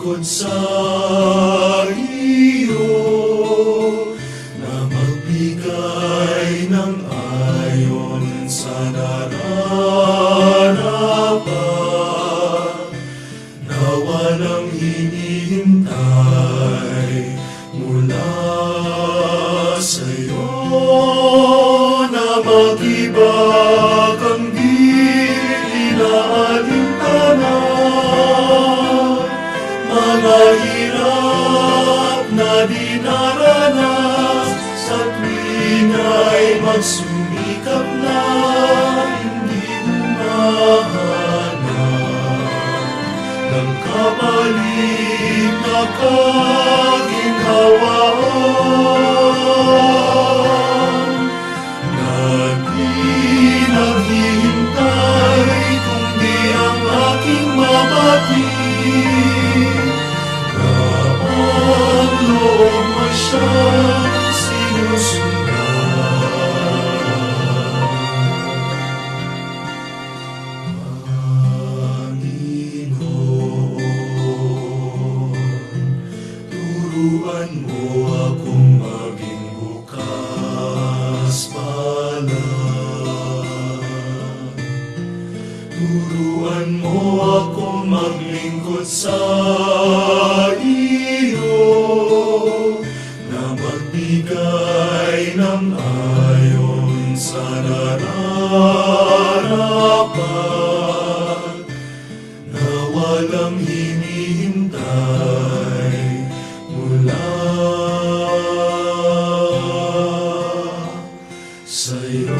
maglingkod sa iyo, na magbigay ng ayon sa nararapat, na walang hinihintay mula sa'yo, na mag-iba kang di inaalintanan, mga hirap na dinaranas sa tuwing ay magsumikap na hindi humahanap ng kapalit na kaginhawaan, na di naghihintay kundi ang aking mabatid, na ang loob mo siyang sinusundan. Panginoon, turuan mo akong maging bukas palad. Turuan mo akong maglingkod sa iyo, na magbigay ng ayon sa nararapat, na walang hinihintay mula sa'yo.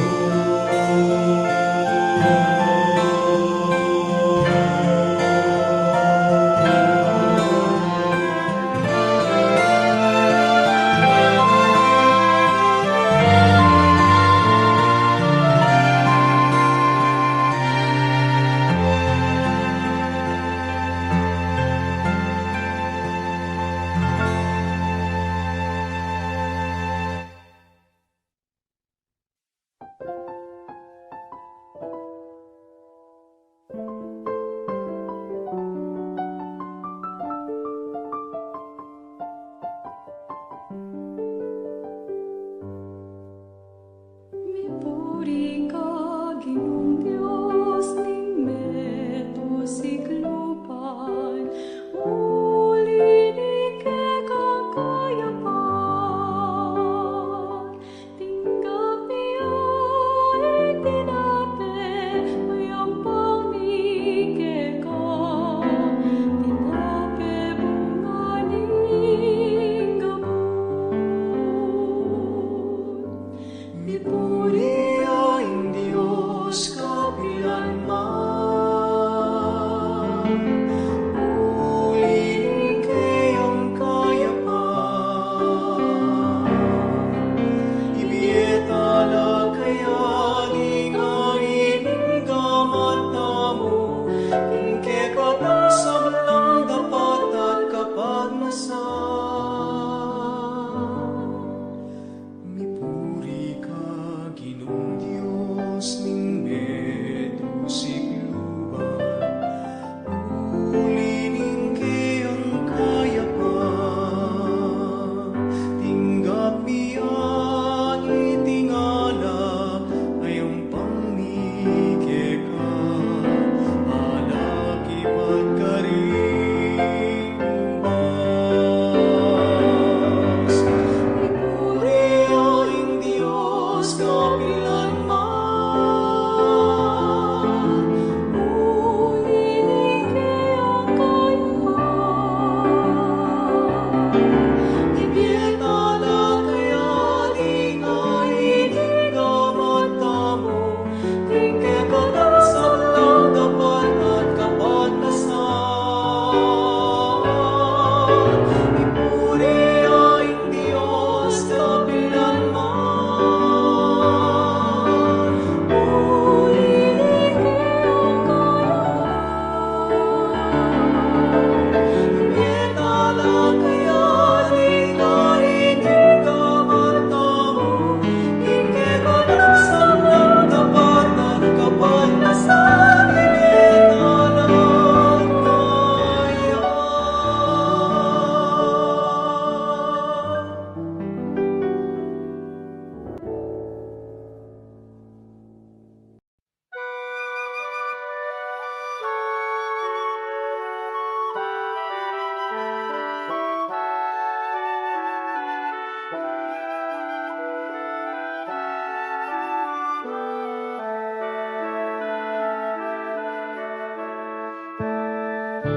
In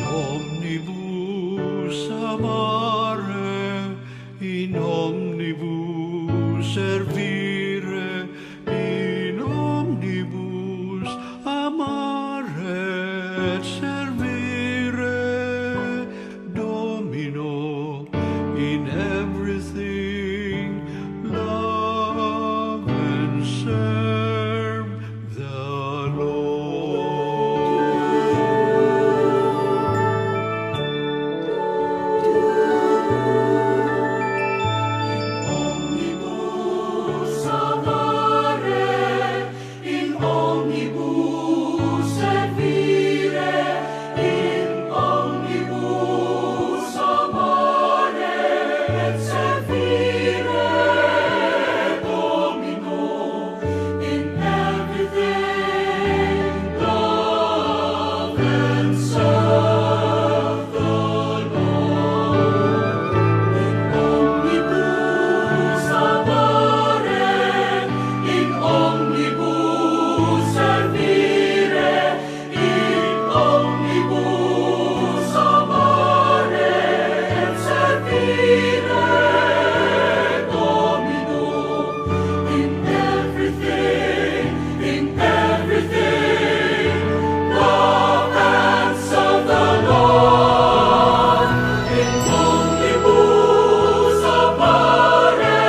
omnibus amare, in omnibus servire, in omnibus amare et servire, Domino, in everything love and serve the Lord. Omnibus amare, in omnibus servire, in omnibus amare et servire, Domino, in everything love and serve the Lord. Omnibus amare, in omnibus servire, in omnibus amare et servire, Domino, in everything, love and serve the Lord. In omnibus amare,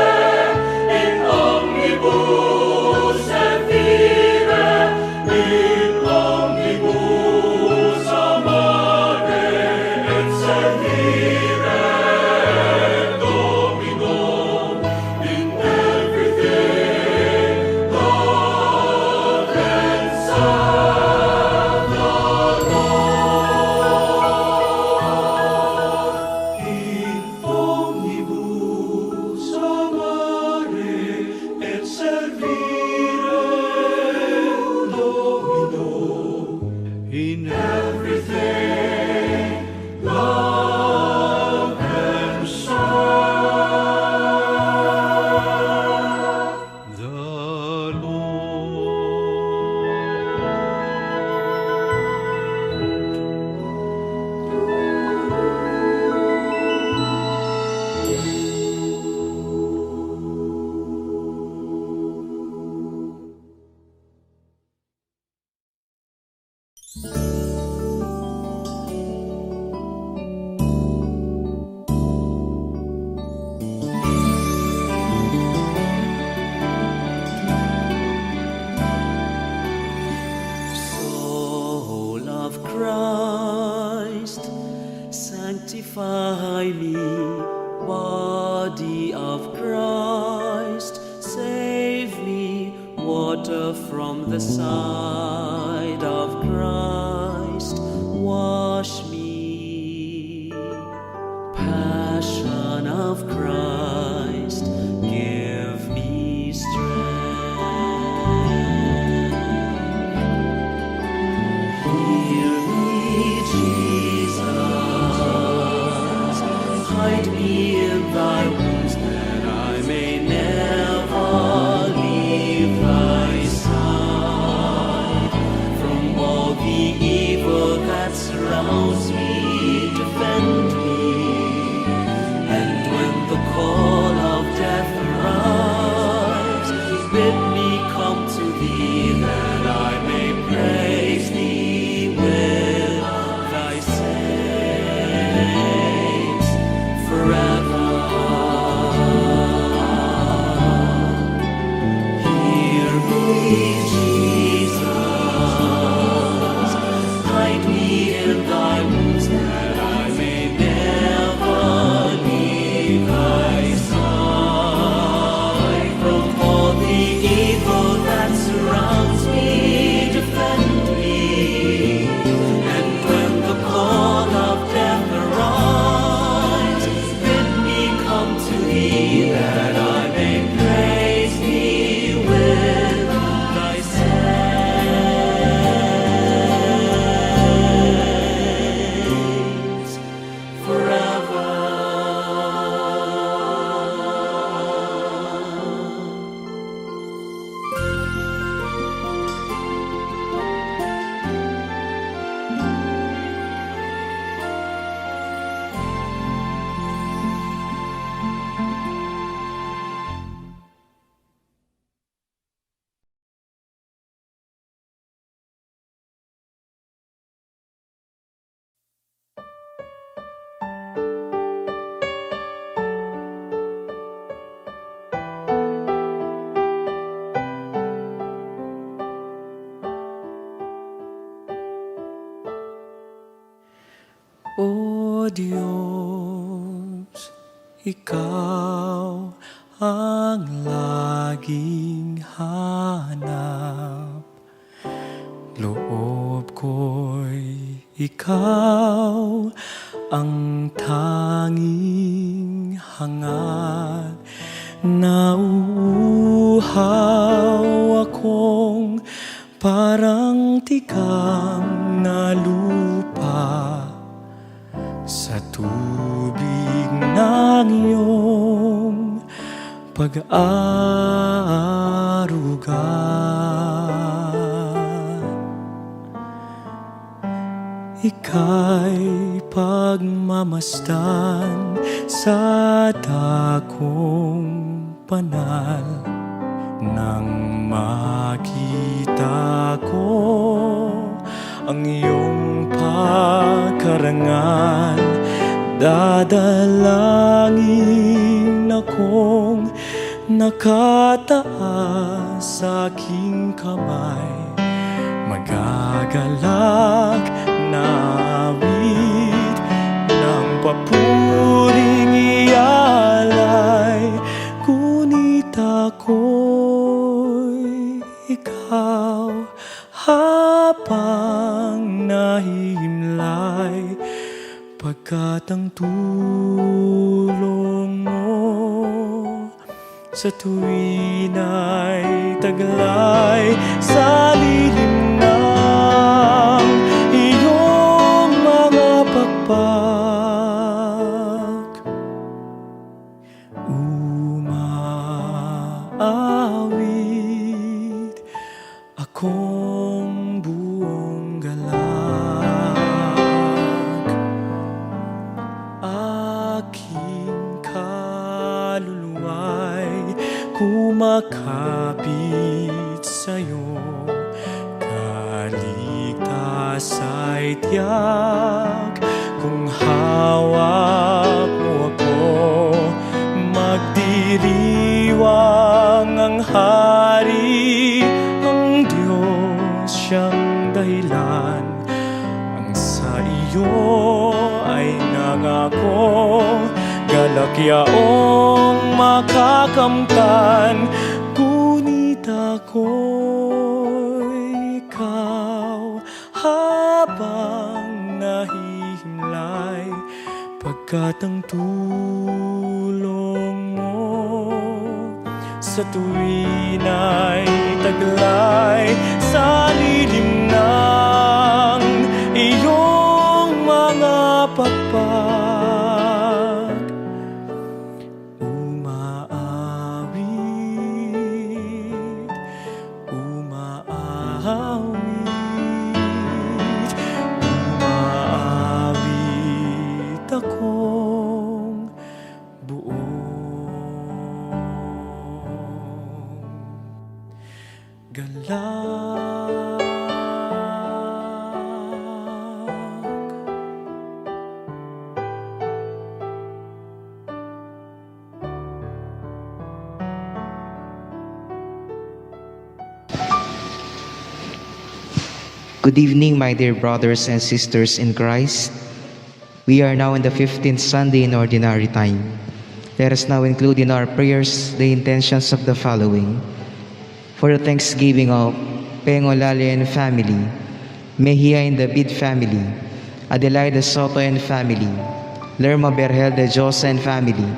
in omnibus servire, in omnibus amare et servire, Domino, in everything, love and serve the Lord. In omnibus amare et servire, Domino, in everything love and serve the Soul of Christ, sanctify me. Body of Christ, save me. Water from the side of Christ, wash me. Passion of Christ, give me strength. Hear me, Jesus. Hide me in thy wounds that I may never leave thy side. Diyos, Ikaw ang laging hanap. Loob ko'y Ikaw ang tanging hangat. Nauuhaw akong parang tikang na lupa sa tubig ng iyong pag-aaruga. Ika'y pagmamasdan sa dakong banal. Nang makita ko ang iyong pagkarangal, dadalangin akong nakataas sa aking kamay. Magagalak na awit ng papuring ialay, ngunit ako'y ikaw habang nahihimlay, pagkat ang tulong mo sa tuwin ay taglay sa lilim ng iyong mga pakpak. Umaawit akong buong galak, aking kaluluwa'y kumakapit sa'yo. Kaligtas ay tiyak kung hawak mo ako. Magdiriwang ang hari, ang Diyos siyang dahilan. Ang sa iyo ay nangako, galak yaong makakamtan. Ngunit ako'y ikaw habang nahihimlay, pagkat ang tulong mo sa tuwin ay taglay sa lilim ng iyong mga pakpak. Umaawit, umaawit, umaawit akong buong galak. Good evening, my dear brothers and sisters in Christ. We are now in the 15th Sunday in Ordinary Time. Let us now include in our prayers the intentions of the following. For the thanksgiving of Pengolale and family, Mejia and David family, Adelaida Soto and family, Lerma Berhel de Josa and family,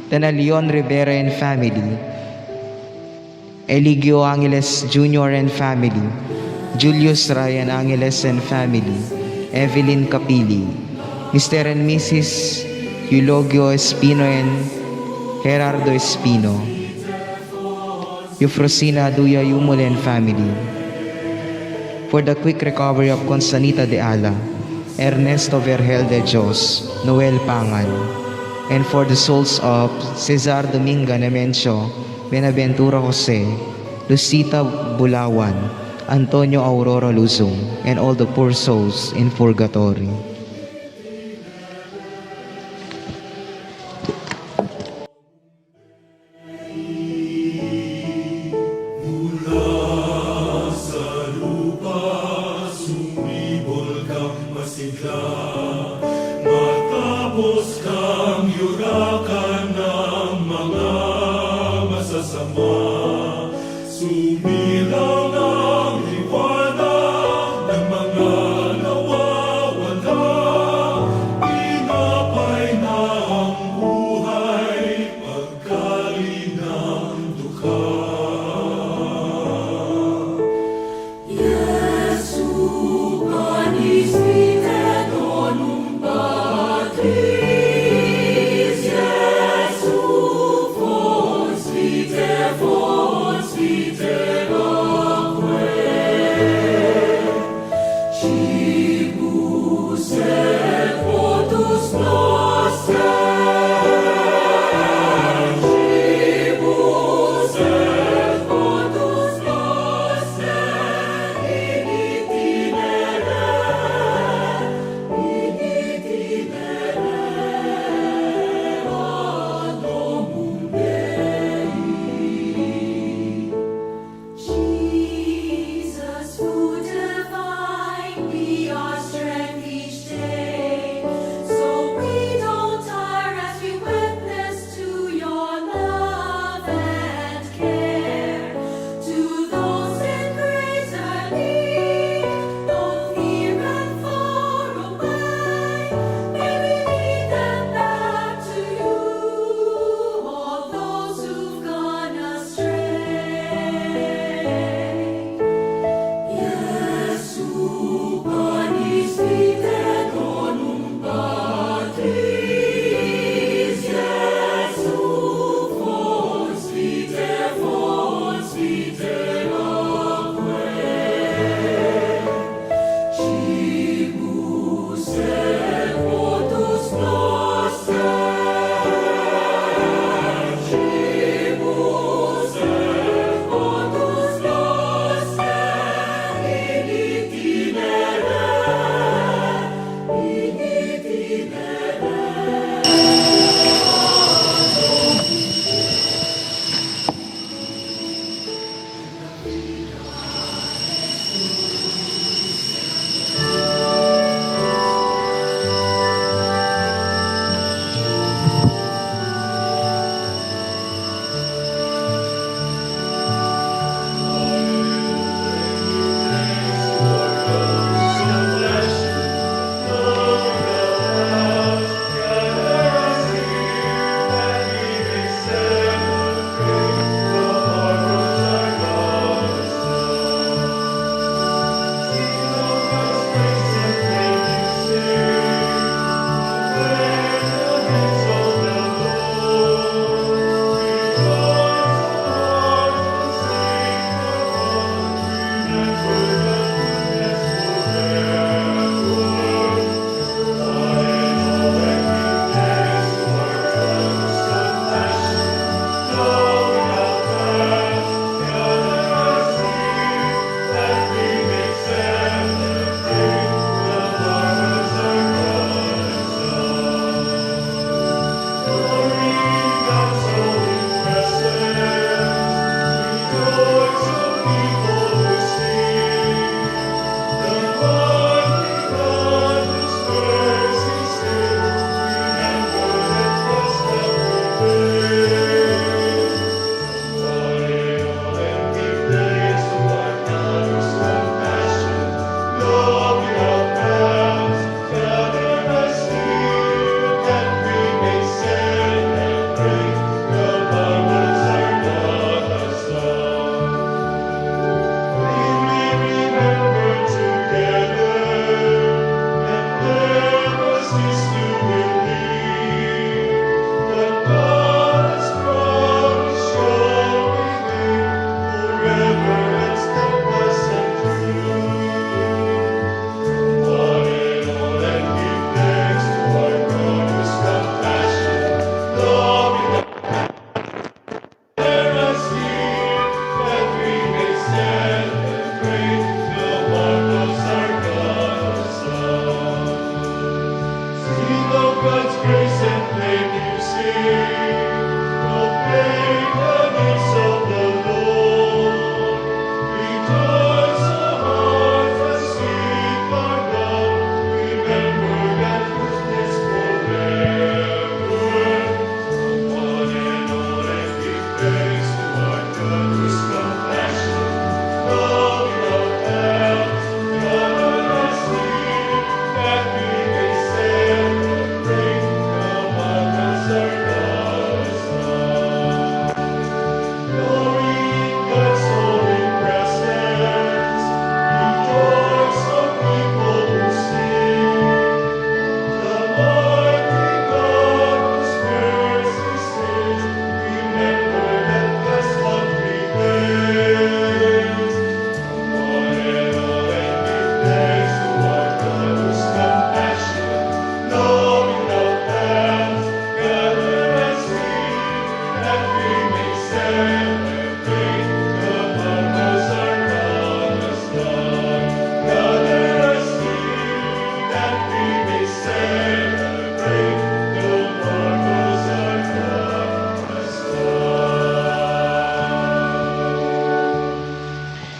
Tana Leon Rivera and family, Eligio Angeles Jr. and family, Julius Ryan Angeles and family, Evelyn Capili, Mr. and Mrs. Eulogio Espino and Gerardo Espino, Eufrosina Duya Yumul and family. For the quick recovery of Constanita de Ala, Ernesto Vergel de Dios, Noel Pangan, and for the souls of Cesar Dominga Nemencio, Benaventura Jose, Lucita Bulawan, Antonio Aurora Luzon, and all the poor souls in purgatory. Sa lupa, sumibol kang masigla, mata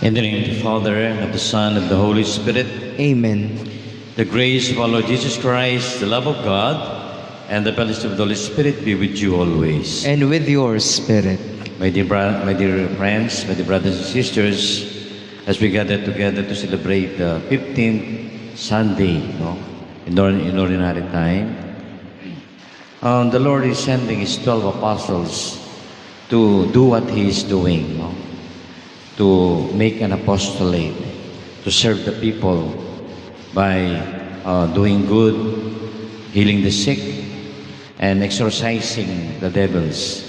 In the name of the Father, and of the Son, and of the Holy Spirit. Amen. The grace of our Lord Jesus Christ, the love of God, and the fellowship of the Holy Spirit be with you always. And with your spirit. My dear friends, my dear brothers and sisters, as we gather together to celebrate the 15th Sunday, in ordinary time, the Lord is sending His 12 apostles to do what He is doing, to make an apostolate, to serve the people by doing good, healing the sick, and exorcising the devils,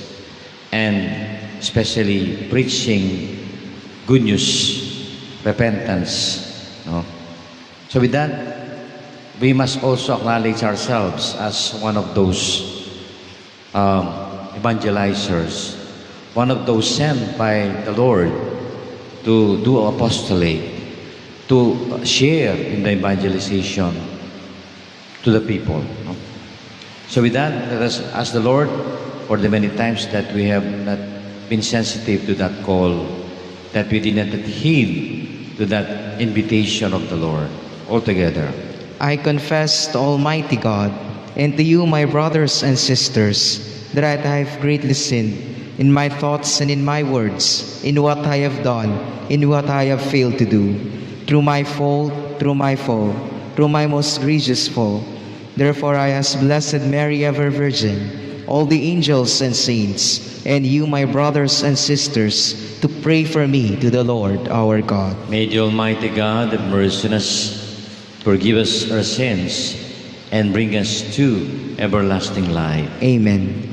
and especially preaching good news, repentance. So with that, we must also acknowledge ourselves as one of those evangelizers, one of those sent by the Lord to do apostolate, to share in the evangelization to the people. So with that, let us ask the Lord for the many times that we have not been sensitive to that call, that we did not heed to that invitation of the Lord. All together. I confess to Almighty God and to you, my brothers and sisters, that I have greatly sinned in my thoughts and in my words, in what I have done, in what I have failed to do, through my fault, through my fault, through my most egregious fault. Therefore I ask Blessed Mary, ever Virgin, all the angels and saints, and you, my brothers and sisters, to pray for me to the Lord our God. May the Almighty God have mercy on us, forgive us our sins, and bring us to everlasting life. Amen.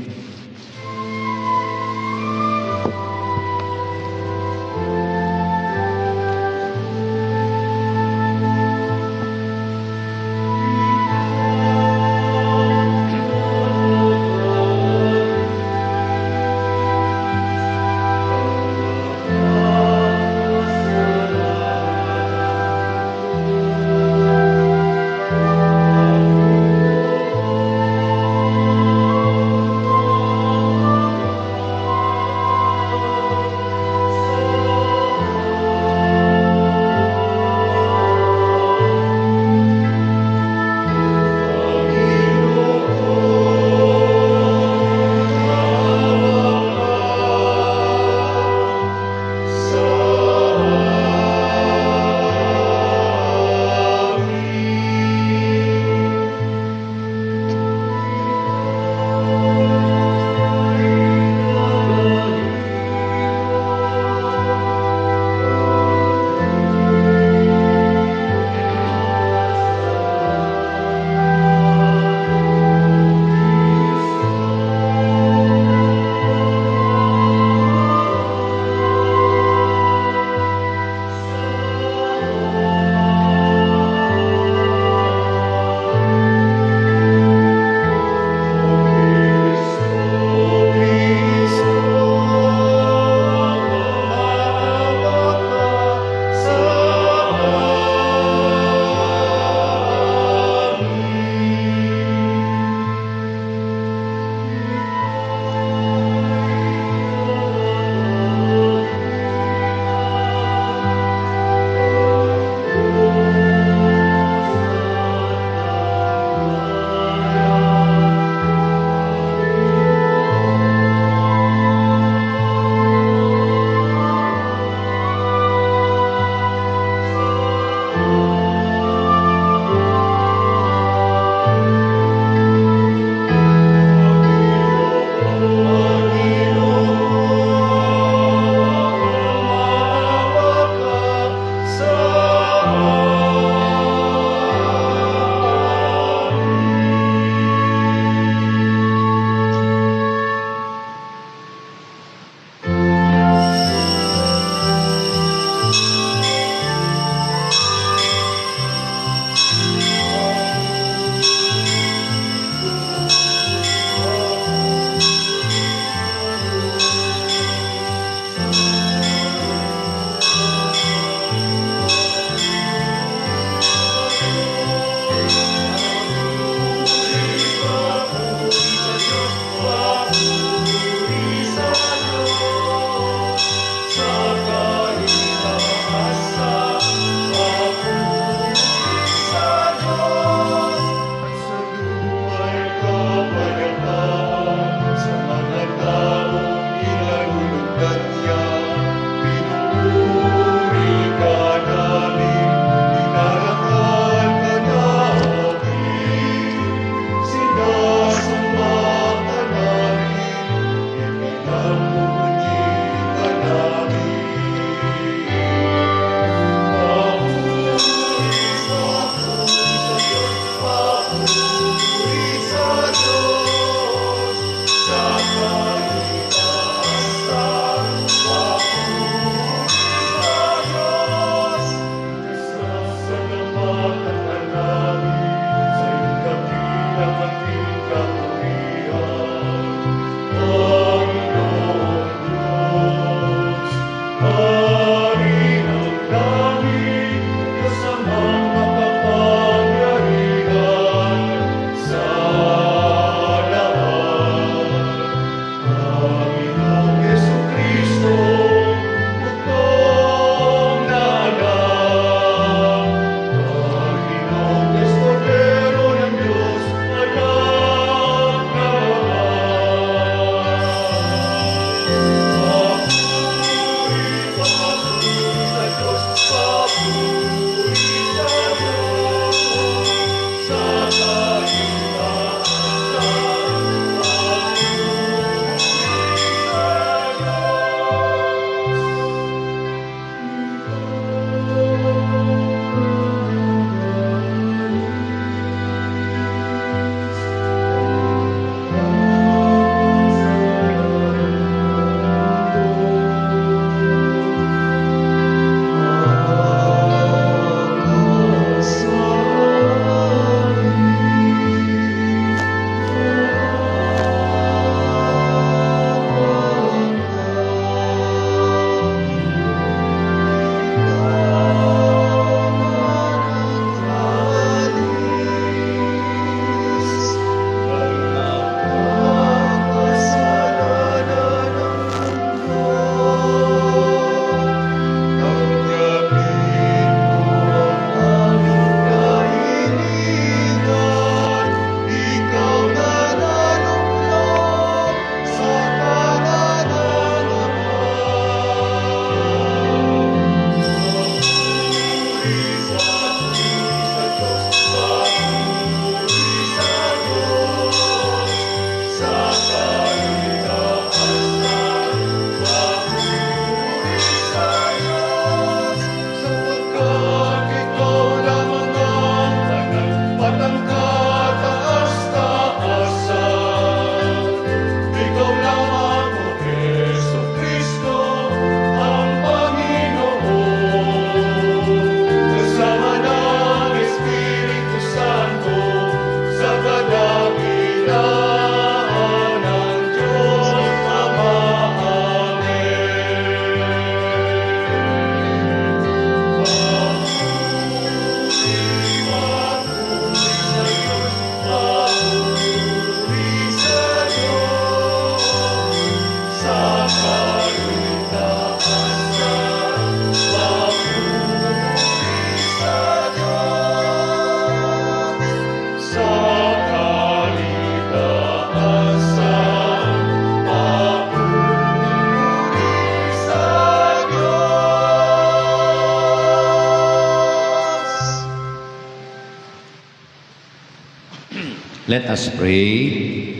Let us pray.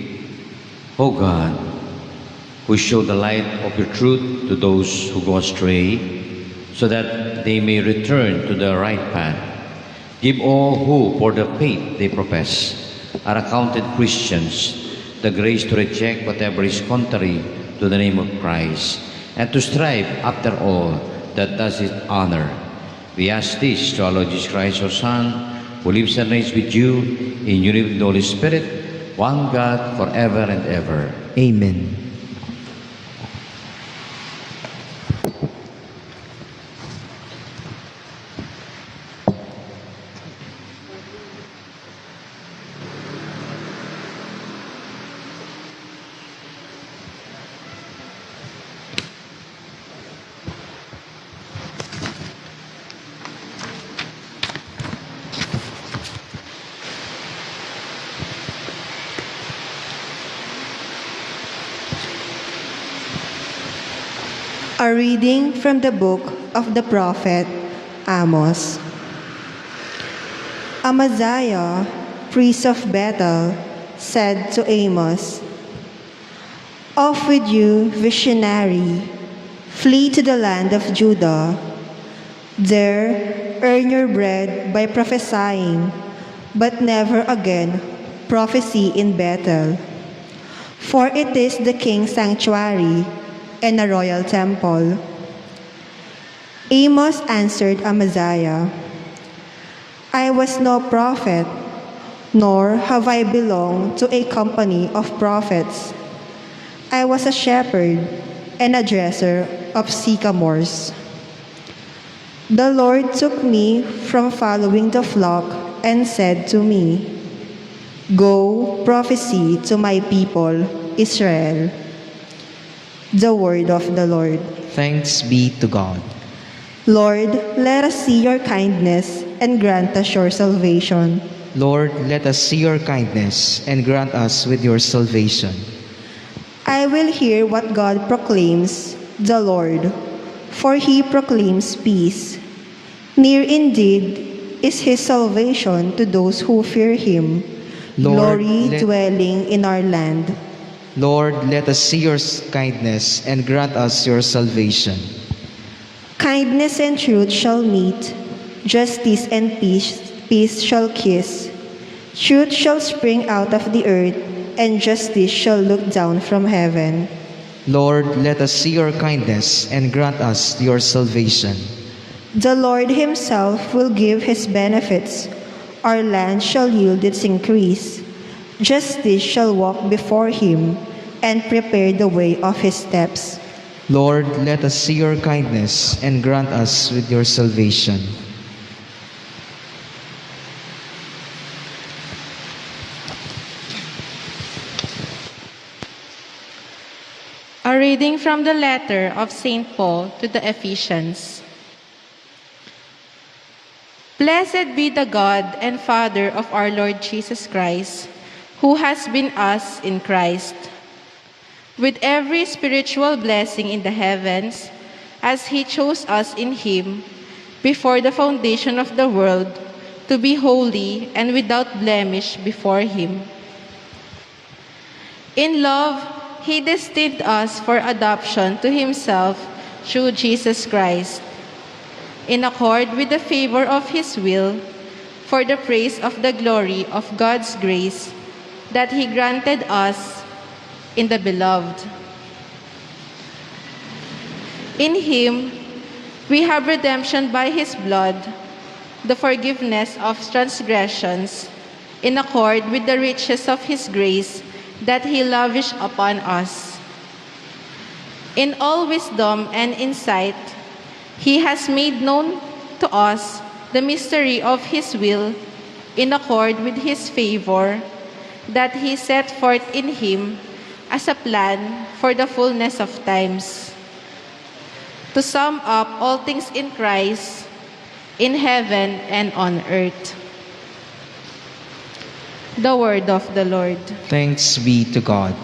O God, who show the light of your truth to those who go astray, so that they may return to the right path, give all who, for the faith they profess, are accounted Christians, the grace to reject whatever is contrary to the name of Christ, and to strive after all that does it honor. We ask this to our Lord Jesus Christ, our Son, who lives and reigns with you in unity with the Holy Spirit, one God, forever and ever. Amen. A reading from the book of the prophet Amos. Amaziah, priest of Bethel, said to Amos, "Off with you, visionary, flee to the land of Judah. There earn your bread by prophesying, but never again prophesy in Bethel. For it is the king's sanctuary and a royal temple." Amos answered Amaziah, "I was no prophet, nor have I belonged to a company of prophets. I was a shepherd and a dresser of sycamores. The Lord took me from following the flock and said to me, 'Go prophesy to my people, Israel.'" The word of the Lord. Thanks be to God. Lord, let us see your kindness and grant us your salvation. Lord, let us see your kindness and grant us with your salvation. I will hear what God proclaims, the Lord, for he proclaims peace. Near indeed is his salvation to those who fear him, Lord, glory dwelling in our land. Lord, let us see your kindness and grant us your salvation. Kindness and truth shall meet, justice and peace shall kiss. Truth shall spring out of the earth, and justice shall look down from heaven. Lord, let us see your kindness and grant us your salvation. The Lord himself will give his benefits. Our land shall yield its increase. Justice shall walk before him and prepare the way of his steps. Lord, let us see your kindness and grant us with your salvation. A reading from the letter of St. Paul to the Ephesians. Blessed be the God and Father of our Lord Jesus Christ, who has been us in Christ, with every spiritual blessing in the heavens, as he chose us in him before the foundation of the world, to be holy and without blemish before him. In love, he destined us for adoption to himself through Jesus Christ, in accord with the favor of his will, for the praise of the glory of God's grace that he granted us in the Beloved. In him, we have redemption by his blood, the forgiveness of transgressions, in accord with the riches of his grace that he lavished upon us. In all wisdom and insight, he has made known to us the mystery of his will, in accord with his favor, that he set forth in him as a plan for the fullness of times, to sum up all things in Christ, in heaven and on earth. The word of the Lord. Thanks be to God.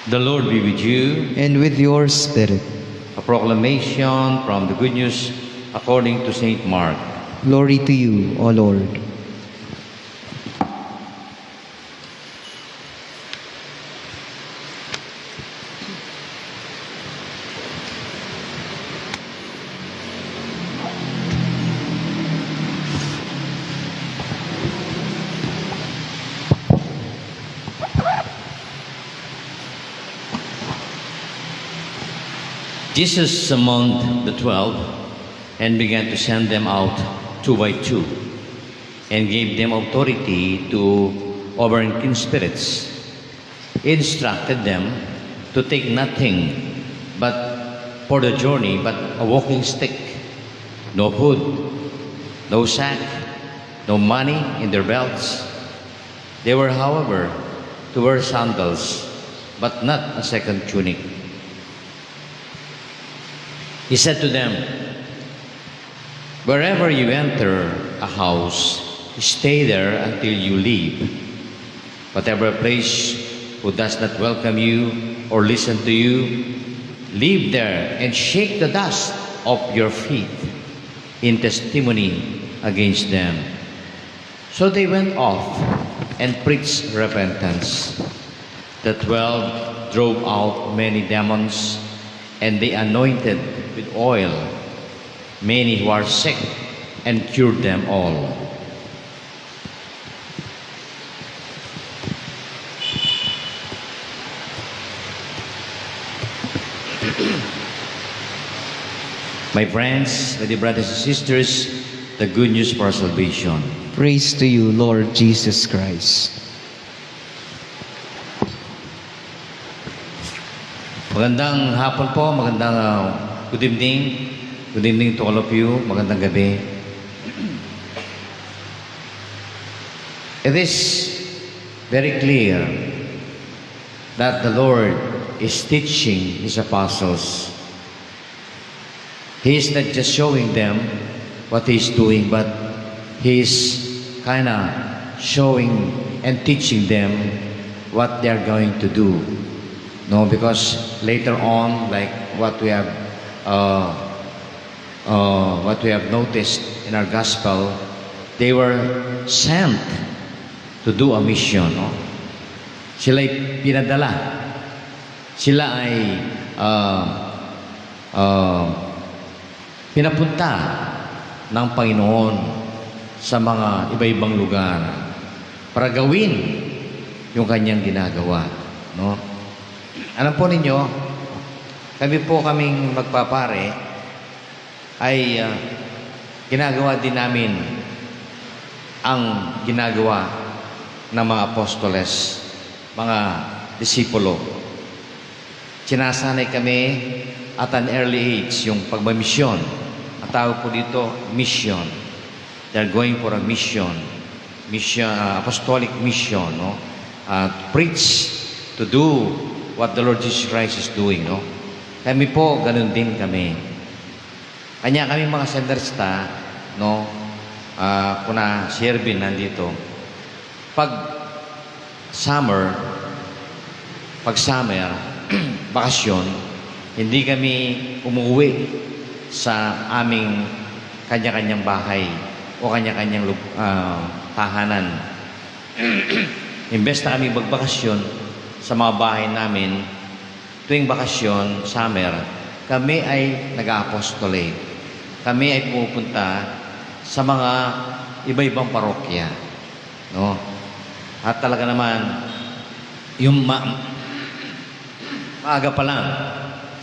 The Lord be with you. and with your spirit. A proclamation from the good news according to Saint Mark. Glory to you, O Lord. Jesus summoned the 12 and began to send them out two by two and gave them authority to over unclean spirits. He instructed them to take nothing but for the journey but a walking stick, no food, no sack, no money in their belts. They were, however, to wear sandals, but not a second tunic. He said to them, "Wherever you enter a house, stay there until you leave. Whatever place who does not welcome you or listen to you, leave there and shake the dust off your feet in testimony against them." So they went off and preached repentance. The 12 drove out many demons, and they anointed with oil many who are sick and cured them all. My friends, my dear brothers and sisters, the good news for our salvation. Praise to you, Lord Jesus Christ. Magandang hapon po, magandang good evening. Good evening to all of you. Magandang gabi. It is very clear that the Lord is teaching His apostles. He is not just showing them what He is doing, but He is kind of showing and teaching them what they are going to do. No, because later on, like what we have noticed in our gospel, they were sent to do a mission. No? Sila'y pinadala. Sila ay pinapunta ng Panginoon sa mga iba-ibang lugar para gawin yung kanyang ginagawa. No? Alam po ninyo, kaming magpapare ay ginagawa din namin ang ginagawa ng mga apostoles, mga disipulo. Sinasanay kami at an early age yung pagmamisyon. Ang tawag po dito, mission. They're going for a mission, apostolic mission, no? To preach, to do what the Lord Jesus Christ is doing, no? Kami po, ganun din kami. Kanya kami mga sendersta, no? Kung na si Ervin nandito, pag summer, bakasyon, hindi kami umuwi sa aming kanya-kanyang bahay o kanya-kanyang tahanan. Imbes na kami magbakasyon sa mga bahay namin, tuwing bakasyon, summer, kami ay nag-apostolate. Kami ay pumupunta sa mga iba-ibang parokya. No? At talaga naman, yung maaga pa lang,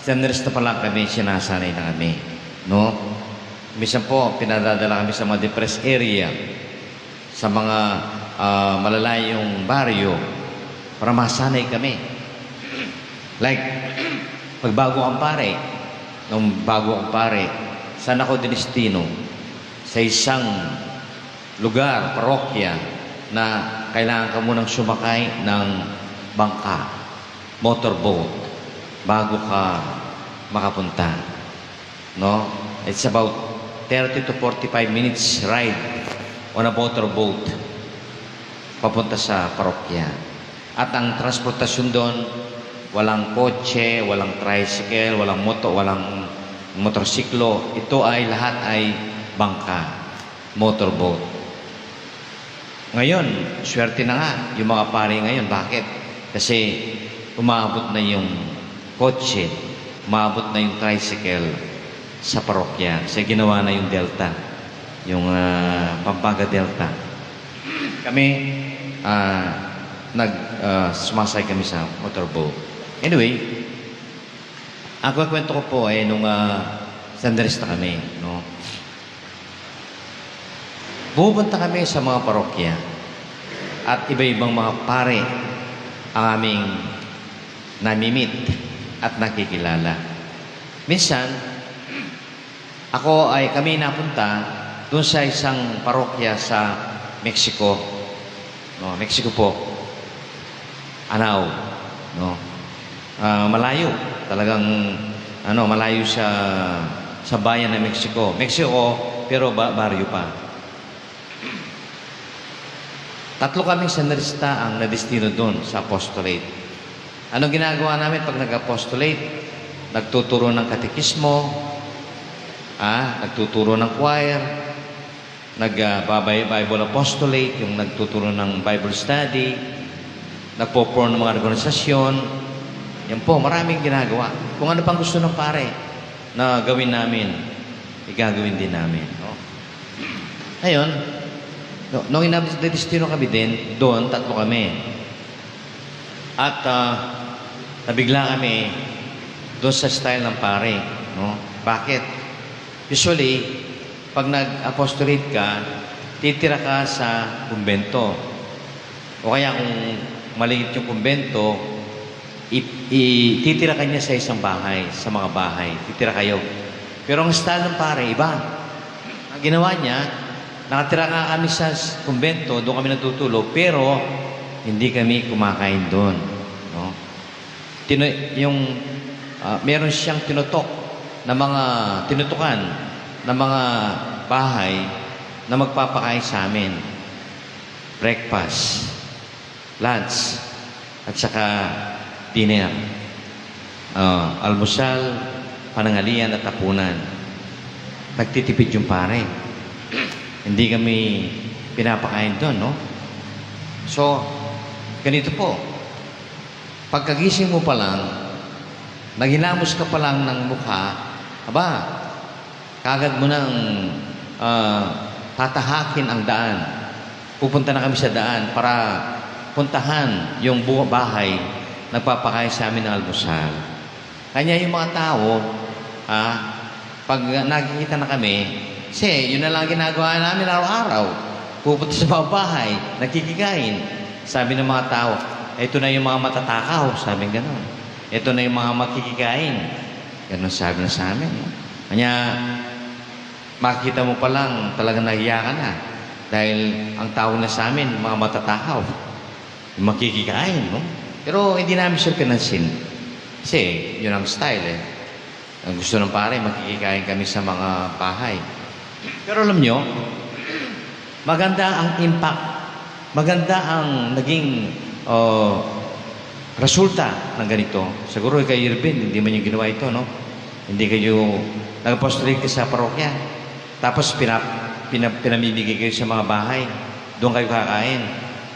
senderista pa lang kami, sinasanay na kami. No? Minsan po, pinadadala kami sa mga depressed area, sa mga malalayong baryo, para masanay kami. Like, pag bago ang pare, saan ako dinistino? Sa isang lugar, parokya, na kailangan ka munang sumakay ng bangka, motorboat, bago ka makapunta. No? It's about 30 to 45 minutes ride on a motorboat papunta sa parokya. At ang transportasyon doon, walang kotse, walang tricycle, walang walang motorsiklo. Ito ay lahat ay bangka, motorboat. Ngayon, swerte na nga yung mga pare ngayon. Bakit? Kasi umaabot na yung kotse, umaabot na yung tricycle sa parokya. Kasi ginawa na yung Delta, yung Pampanga Delta. Kami, sumasay kami sa motorboat. Anyway, ang kwento ko po ay nung sandarista kami, no? Pupunta kami sa mga parokya at iba-ibang mga pare ang aming namimit at nakikilala. Minsan, kami napunta doon sa isang parokya sa Mexico. No, Mexico po. Anao. No? Malayo. Talagang malayo sa bayan ng Mexico. Mexico, pero baryo pa. 3 kaming sandarista ang nadestino doon sa apostolate. Anong ginagawa namin pag nag-apostolate? Nagtuturo ng katekismo, nagtuturo ng choir, Bible apostolate, yung nagtuturo ng Bible study, nagpo-form ng mga organisasyon. Yan po, maraming ginagawa. Kung ano pang gusto ng pare na gawin namin, igagawin din namin. No? Ngayon, nung inabdestino kami din, doon, 3 kami. At nabigla kami doon sa style ng pare. No? Bakit? Usually, pag nag-apostolate ka, titira ka sa kumbento. O kaya kung maliit yung kumbento, titira ka niya sa isang bahay, sa mga bahay. Titira kayo. Pero ang style ng pare, iba. Ang ginawa niya, nakatira nga kami sa kumbento, doon kami natutulog, pero hindi kami kumakain doon. No? Meron siyang tinutukan na mga bahay na magpapakain sa amin. Breakfast, lunch, at saka dinner. Almusal, panangalian at hapunan. Nagtitipid yung pare. Hindi kami pinapakain doon, no? So, ganito po. Pagkagising mo pa lang, naghilamos ka pa lang ng mukha, kagad mo nang tatahakin ang daan. Pupunta na kami sa daan para puntahan yung bahay nagpapakain sa amin ng almusal. Kanya yung mga tao, pag nakikita na kami, kasi yun na lang ginagawa namin araw-araw. Pupunta sa mga bahay, nagkikikain. Sabi ng mga tao, ito na yung mga matatakaw. Sabi gano'n. Ito na yung mga makikikain. Gano'n sabi na sa amin. Kanya, makikita mo pa lang, talagang nahiya ka na. Dahil ang tawag na sa amin, mga matatakaw. Yung makikikain, no? Pero hindi namin siya pinansin. Kasi yun ang style, eh. Ang gusto ng pare, makikikain kami sa mga bahay. Pero alam nyo, maganda ang impact, maganda ang naging resulta ng ganito. Siguro kay Irvin, hindi man yung ginawa ito, no? Hindi kayo nag-apostolate sa parokya. Tapos pinamimigay kayo sa mga bahay. Doon kayo kakain.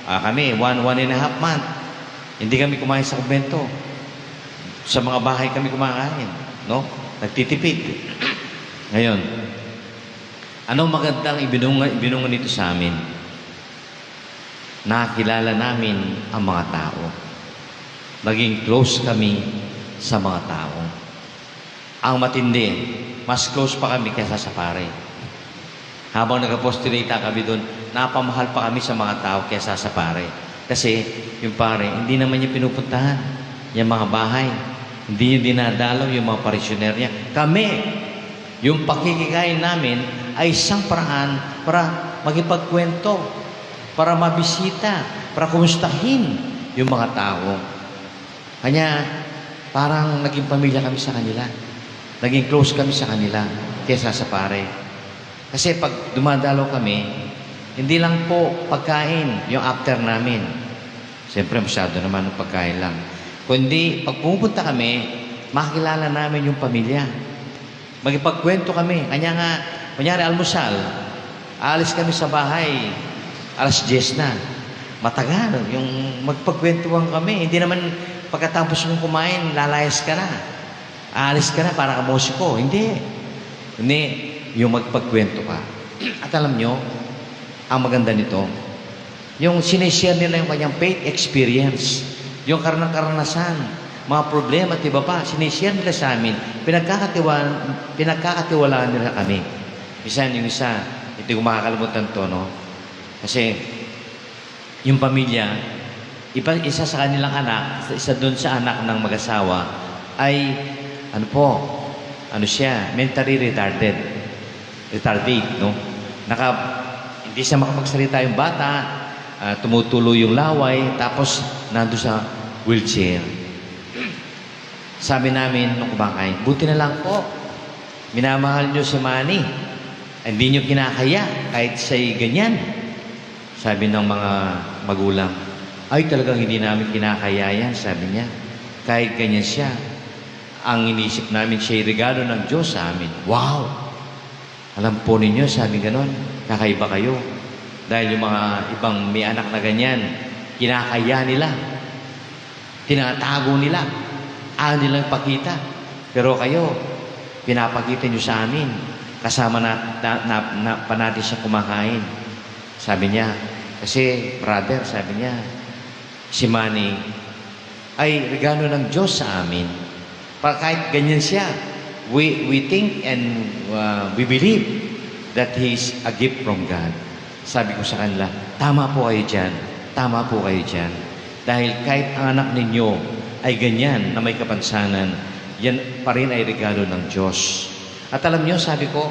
Kami, 1.5 month. Hindi kami kumain sa kumbento. Sa mga bahay kami kumakain. No? Nagtitipid. Ngayon, anong magandang ibinungan nito sa amin? Nakilala namin ang mga tao. Maging close kami sa mga tao. Ang matindi, mas close pa kami kaysa sa pare. Habang nag-apostolate kami doon, napamahal pa kami sa mga tao kaysa sa pare. Kasi yung pare, hindi naman niya pinupuntahan yung mga bahay. Hindi niya dinadalaw yung mga parisyoner niya. Kami, yung pakikikain namin ay isang paraan para magipagkwento, para mabisita, para kumustahin yung mga tao. Kanya, parang naging pamilya kami sa kanila. Naging close kami sa kanila kaysa sa pare. Kasi pag dumadalaw kami, hindi lang po pagkain yung after namin. Siyempre, masyado naman ng pagkain lang. Kundi, pag pumupunta kami, makilala namin yung pamilya. Magipagkwento kami. Kanya nga, kunyari almusal, aalis kami sa bahay, 10:00 na. Matagal, yung magpagkwentuhan kami. Hindi naman pagkatapos mong kumain, lalayas ka na. Aalis ka na para kamosiko. Hindi. Hindi, yung magpagkwento ka. At alam nyo, ang maganda nito, yung sinishare nila yung kanyang faith experience, yung karanasan, mga problema at iba pa, sinishare nila sa amin, pinagkakatiwalaan nila kami. Minsan yung isa, hindi ko makakalimutan to, no? Kasi, yung pamilya, isa sa kanilang anak, isa doon sa anak ng mag-asawa, ay, mentally retarded, no? Hindi siya makapagsalita yung bata, tumutulo yung laway, tapos nando sa wheelchair. Sabi namin nung kumakain, buti na lang po, minamahal nyo si Manny. Hindi nyo kinakaya kahit siya'y ganyan. Sabi ng mga magulang, ay talagang hindi namin kinakaya yan, sabi niya. Kahit ganyan siya, ang inisip namin siya'y regalo ng Diyos sa amin. Wow! Alam po ninyo, sabi ganon, kakaiba kayo. Dahil yung mga ibang may anak na ganyan, kinakaya nila, tinatago nila, ayaw nilang pakita. Pero kayo, pinapakita nyo sa amin. Kasama pa natin siya kumakain. Sabi niya, kasi brother, sabi niya, si Manny ay regalo ng Diyos sa amin. Kahit ganyan siya, we think and we believe that He is a gift from God. Sabi ko sa kanila, tama po kayo dyan. Tama po kayo dyan. Dahil kahit ang anak ninyo ay ganyan na may kapansanan, yan pa rin ay regalo ng Diyos. At alam nyo, sabi ko,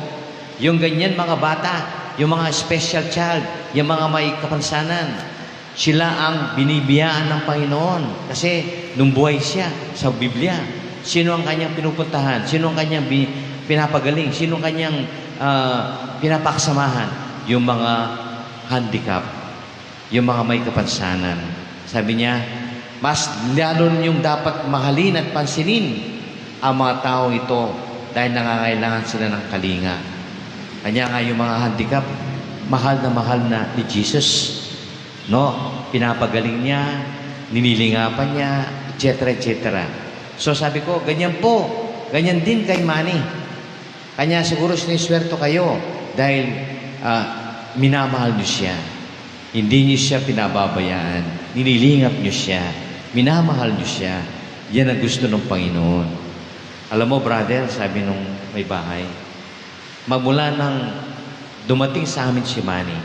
yung ganyan mga bata, yung mga special child, yung mga may kapansanan, sila ang binibiyaan ng Panginoon. Kasi nung buhay siya sa Biblia, sino ang kanyang pinupuntahan? Sino ang kanyang pinapagaling? Sino ang kanyang pinapaksamahan? Yung mga handicap, yung mga may kapansanan. Sabi niya, mas lalo yung dapat mahalin at pansinin ang mga tao ito dahil nangangailangan sila ng kalinga. Kanya nga yung mga handicap, mahal na ni Jesus. No? Pinapagaling niya, ninilingapan niya, etc. etc. So sabi ko, ganyan po, ganyan din kay Manny. Kanya siguro siniswerto kayo dahil minamahal niyo siya. Hindi niyo siya pinababayaan. Nililingap niyo siya. Minamahal niyo siya. Yan ang gusto ng Panginoon. Alam mo, brother, sabi nung may bahay, magmula nang dumating sa amin si Manny,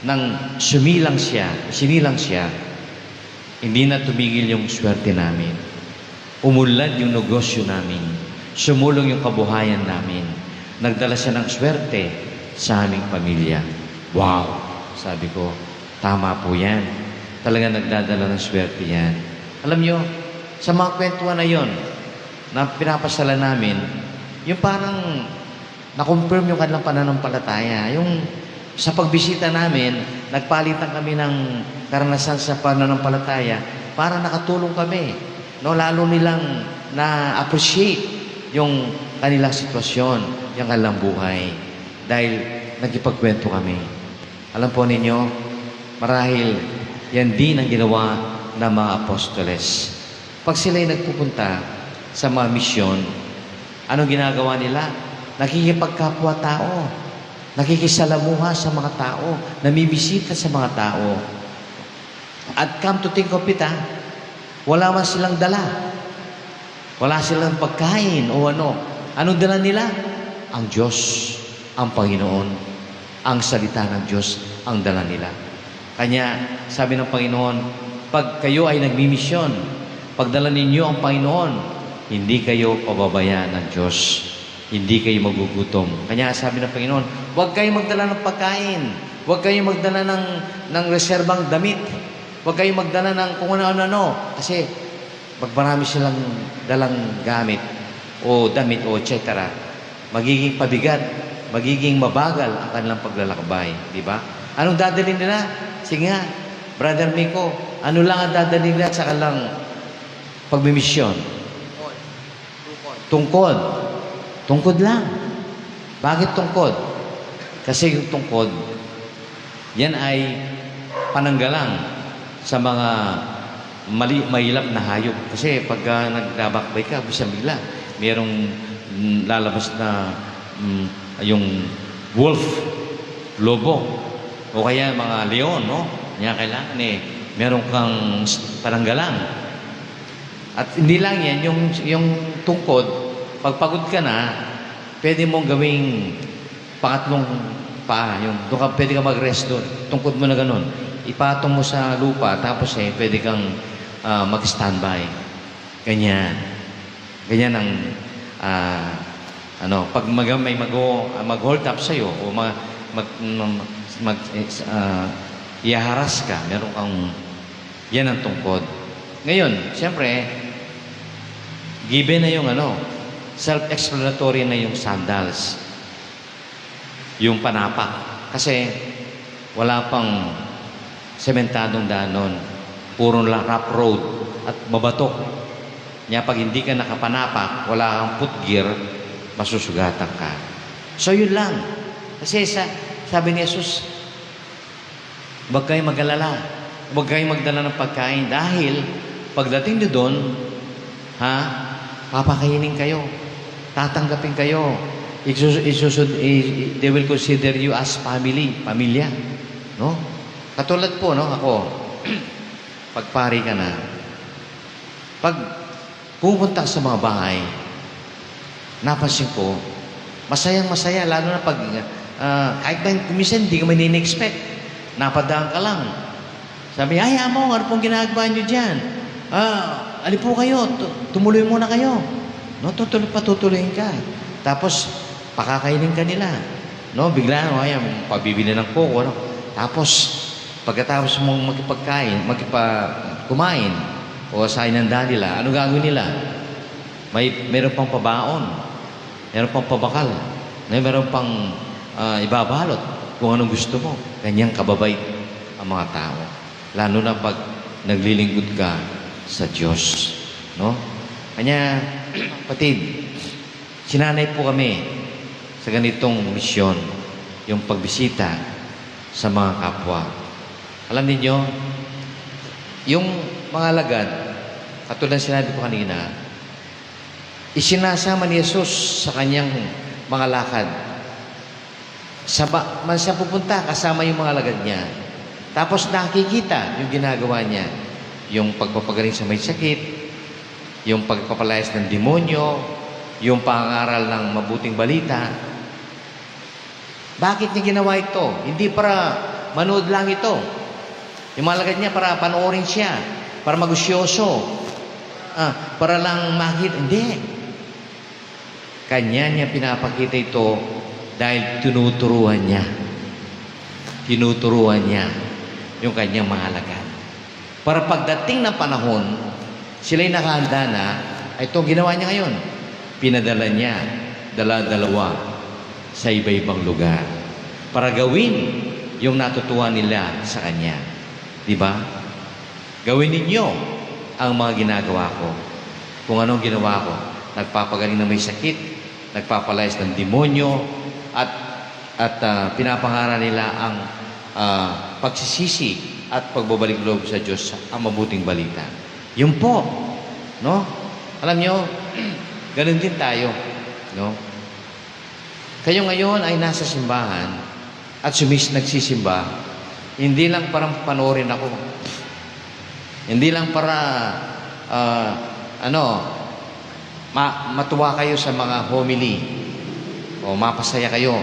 nang sinilang siya, hindi na tumigil yung swerte namin. Umunlad yung negosyo namin. Sumulong yung kabuhayan namin. Nagdala siya ng swerte sa aming pamilya. Wow! Sabi ko, tama po yan. Talaga nagdadala ng swerte yan. Alam nyo, sa mga kwentuhan na yon na pinapasala namin, yung parang na-confirm yung kanilang pananampalataya. Yung sa pagbisita namin, nagpalitan kami ng karanasan sa pananampalataya para nakatulong kami. No, lalo nilang na-appreciate yung kanilang sitwasyon, yung kanilang buhay. Dahil nagkipagkwento kami. Alam po ninyo, marahil yan din ang ginawa ng mga apostoles. Pag sila'y nagpupunta sa mga misyon, anong ginagawa nila? Nakikipagkapwa-tao. Nakikisalamuha sa mga tao. Namibisita sa mga tao. At come to think of it, wala man silang dala. Wala silang pagkain o ano. Anong dala nila? Ang Diyos, ang Panginoon. Ang salita ng Diyos ang dala nila. Kanya, sabi ng Panginoon, pag kayo ay nagmimisyon, pagdala ninyo ang Panginoon, hindi kayo pababayaan ng Diyos. Hindi kayo magugutom. Kanya sabi ng Panginoon, huwag kayong magdala ng pagkain. Huwag kayong magdala ng reserbang damit. Huwag kayong magdala ng kung ano-ano. Kasi pag marami silang dalang gamit o damit o etc., magiging pabigat, magiging mabagal ang kanilang paglalakbay. Di ba? Anong dadalhin nila? Sige nga, Brother Miko, ano lang ang dadalhin nila sa kanilang pagmimisyon? Tungkod. Tungkod lang. Bakit tungkod? Kasi yung tungkod, yan ay pananggalang sa mga mahilap na hayop. Kasi pagka naglabakbay ka, bigla, merong lalabas na yung wolf, lobo, o kaya mga leon, no? Kaya kailangan meron kang pananggalang. At hindi lang yan, yung tungkod, pag pagod ka na, pwede mong gawing pangatlong paa. Doon ka, pwede ka mag-rest doon. Tungkod mo na ganun. Ipatong mo sa lupa, tapos pwede kang mag-standby. Ganyan. Ganyan ang, pag may mag-hold up sa'yo, o ihaharas ka, meron kang, yan ang tungkod. Ngayon, siyempre, given na yung self-explanatory na yung sandals, yung panapak. Kasi wala pang sementadong daan nun. Puro rough road at mabatok. Kaya pag hindi ka nakapanapak, wala kang footgear, masusugatan ka. So yun lang. Kasi sabi ni Jesus, huwag kayong mag-alala. Huwag kayong magdala ng pagkain dahil pagdating nyo doon, papakainin kayo. Tatanggapin kayo. They will consider you as pamilya. No? Katulad po, no? Ako, pagpari ka na, pag pupunta sa mga bahay, napansin ko, masayang-masaya, lalo na pag, kahit ba kumisan, hindi ka may expect napadaan ka lang. Sabi, ay, amo, ano pong ginagawa nyo dyan? Ali po kayo, tumuloy muna kayo. No, patutuloyin ka. Tapos, pakakainin ka nila. No, bigla, pabibili ng koko. No? Tapos, pagkatapos mong kumain, o sa inanda nila, ano gagawin nila? Meron pang pabaon. Meron pang pabakal. Meron pang ibabalot kung anong gusto mo. Ganyang kababait ang mga tao. Lalo na pag naglilingkod ka sa Diyos. No? Kanya, kapatid, sinanay po kami sa ganitong misyon, yung pagbisita sa mga kapwa. Alam niyo, yung mga alagad, katulad sinabi ko kanina, isinasama ni Jesus sa kanyang mga lakad. Man siya pupunta, kasama yung mga alagad niya. Tapos nakikita yung ginagawa niya. Yung pagpapagaling sa may sakit, yung pagpapalayas ng demonyo, yung pangaral ng mabuting balita. Bakit niya ginawa ito? Hindi para manood lang ito. Yung mga alagad niya para panoorin siya, para magusyoso, para lang makita. Hindi. Kanya niya pinapakita ito dahil tinuturuan niya. Tinuturuan niya yung kanyang mga alagad. Para pagdating ng panahon, sila'y nakahanda na, ito ginawa niya ngayon. Pinadala niya, dala-dalawa sa iba-ibang lugar para gawin yung natutuwa nila sa kanya. Diba? Gawin ninyo ang mga ginagawa ko. Kung anong ginawa ko, nagpapagaling na may sakit, nagpapalayas ng demonyo, at pinapangaral nila ang pagsisisi at pagbabalik loob sa Diyos, ang mabuting balita. Yun po, no? Alam nyo, ganun din tayo, no? Kayo ngayon ay nasa simbahan at nagsisimba, hindi lang parang panoorin ako. Hindi lang para matuwa kayo sa mga homily o mapasaya kayo.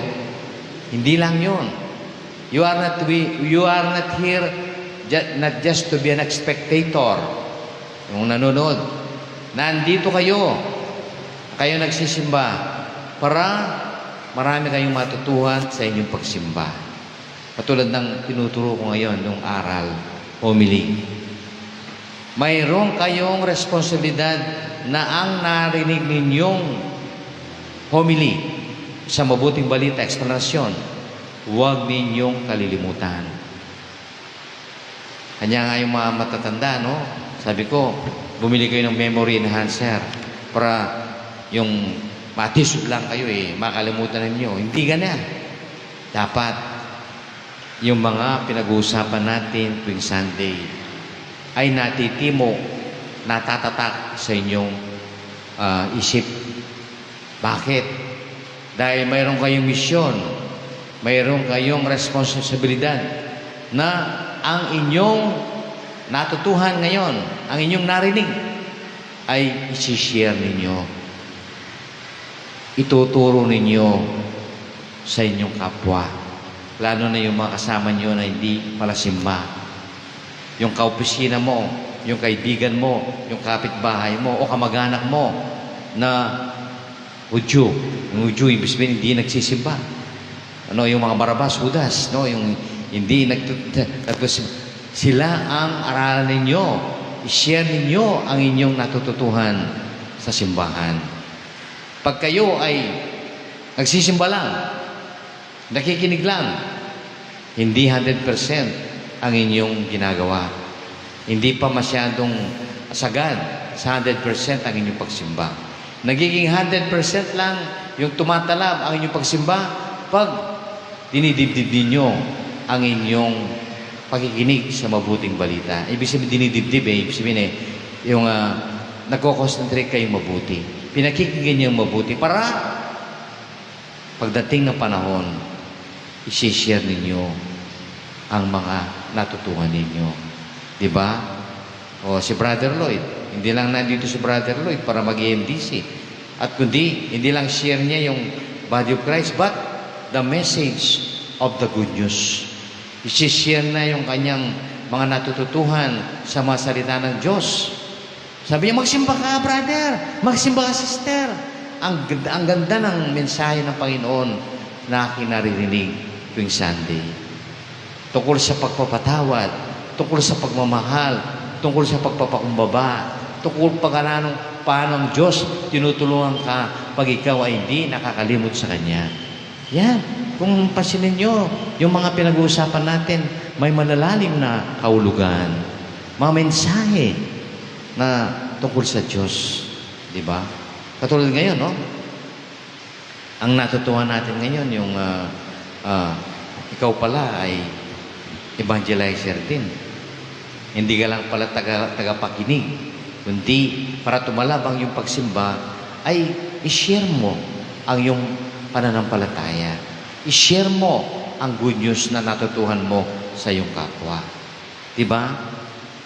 Hindi lang 'yon. You are not here not just to be an spectator. Yung nanonood. Nandito kayo. Kayo nagsisimba para marami kayong matutuhan sa inyong pagsimba. Katulad ng tinuturo ko ngayon, yung aral, homily. Mayroon kayong responsibilidad na ang narinig ninyong homily sa mabuting balita, explanasyon, huwag ninyong kalilimutan. Kanya nga yung mga matatanda, no? Sabi ko, bumili kayo ng memory enhancer para yung matisod lang kayo makalimutan ninyo. Hindi ganyan. Dapat yung mga pinag-uusapan natin tuwing Sunday ay natitimo, natatatak sa inyong isip. Bakit? Dahil mayroon kayong misyon, mayroon kayong responsibilidad na ang inyong natutuhan ngayon, ang inyong narinig, ay isi-share ninyo. Ituturo ninyo sa inyong kapwa. Lalo na yung mga kasama nyo na hindi palasimba. Yung kaopisina mo, yung kaibigan mo, yung kapitbahay mo, o kamag-anak mo na Udyo. Yung Udyo, ibig sabihin, hindi nagsisimba. Ano, yung mga Barabas, Judas, no? Yung hindi sila ang aralan ninyo. I-share ninyo ang inyong natututuhan sa simbahan. Pag kayo ay nagsisimba lang, nakikinig lang, hindi 100% ang inyong ginagawa. Hindi pa masyadong sagad sa 100% ang inyong pagsimba. Nagiging 100% lang yung tumatalab ang inyong pagsimba pag dinidibdib ninyo ang inyong pakikinig sa mabuting balita. Ibig sabihin dinidibdib ibig sabihin yung nagko-concentrate kayong mabuti. Pinakikinggan niyo mabuti para pagdating ng panahon, i-share ninyo ang mga natutuhan ninyo. Diba? O si Brother Lloyd, hindi lang nandito si Brother Lloyd para mag-EMDC. At kundi, hindi lang share niya yung body of Christ, but the message of the good news. I-share na yung kanyang mga natututuhan sa mga salita ng Diyos. Sabi niya, magsimba ka, brother. Magsimba ka, sister. Ang ganda ng mensahe ng Panginoon na aking naririnig tuwing Sunday. Tungkol sa pagpapatawad, tungkol sa pagmamahal, tungkol sa pagpapakumbaba, tungkol paano ang Diyos tinutulungan ka pag ikaw ay hindi nakakalimot sa Kanya. Yan. Kung pasinin nyo, yung mga pinag-uusapan natin, may malalalim na kahulugan. Mga mensahe na tungkol sa Diyos. Diba? Katulad ngayon, no? Ang natutuhan natin ngayon, yung ikaw pala ay evangelizer din. Hindi ka lang pala tagapakinig, kundi para tumalabang yung pagsimba, ay i-share mo ang yung pananampalataya. I-share mo ang good news na natutuhan mo sa iyong kapwa. Diba?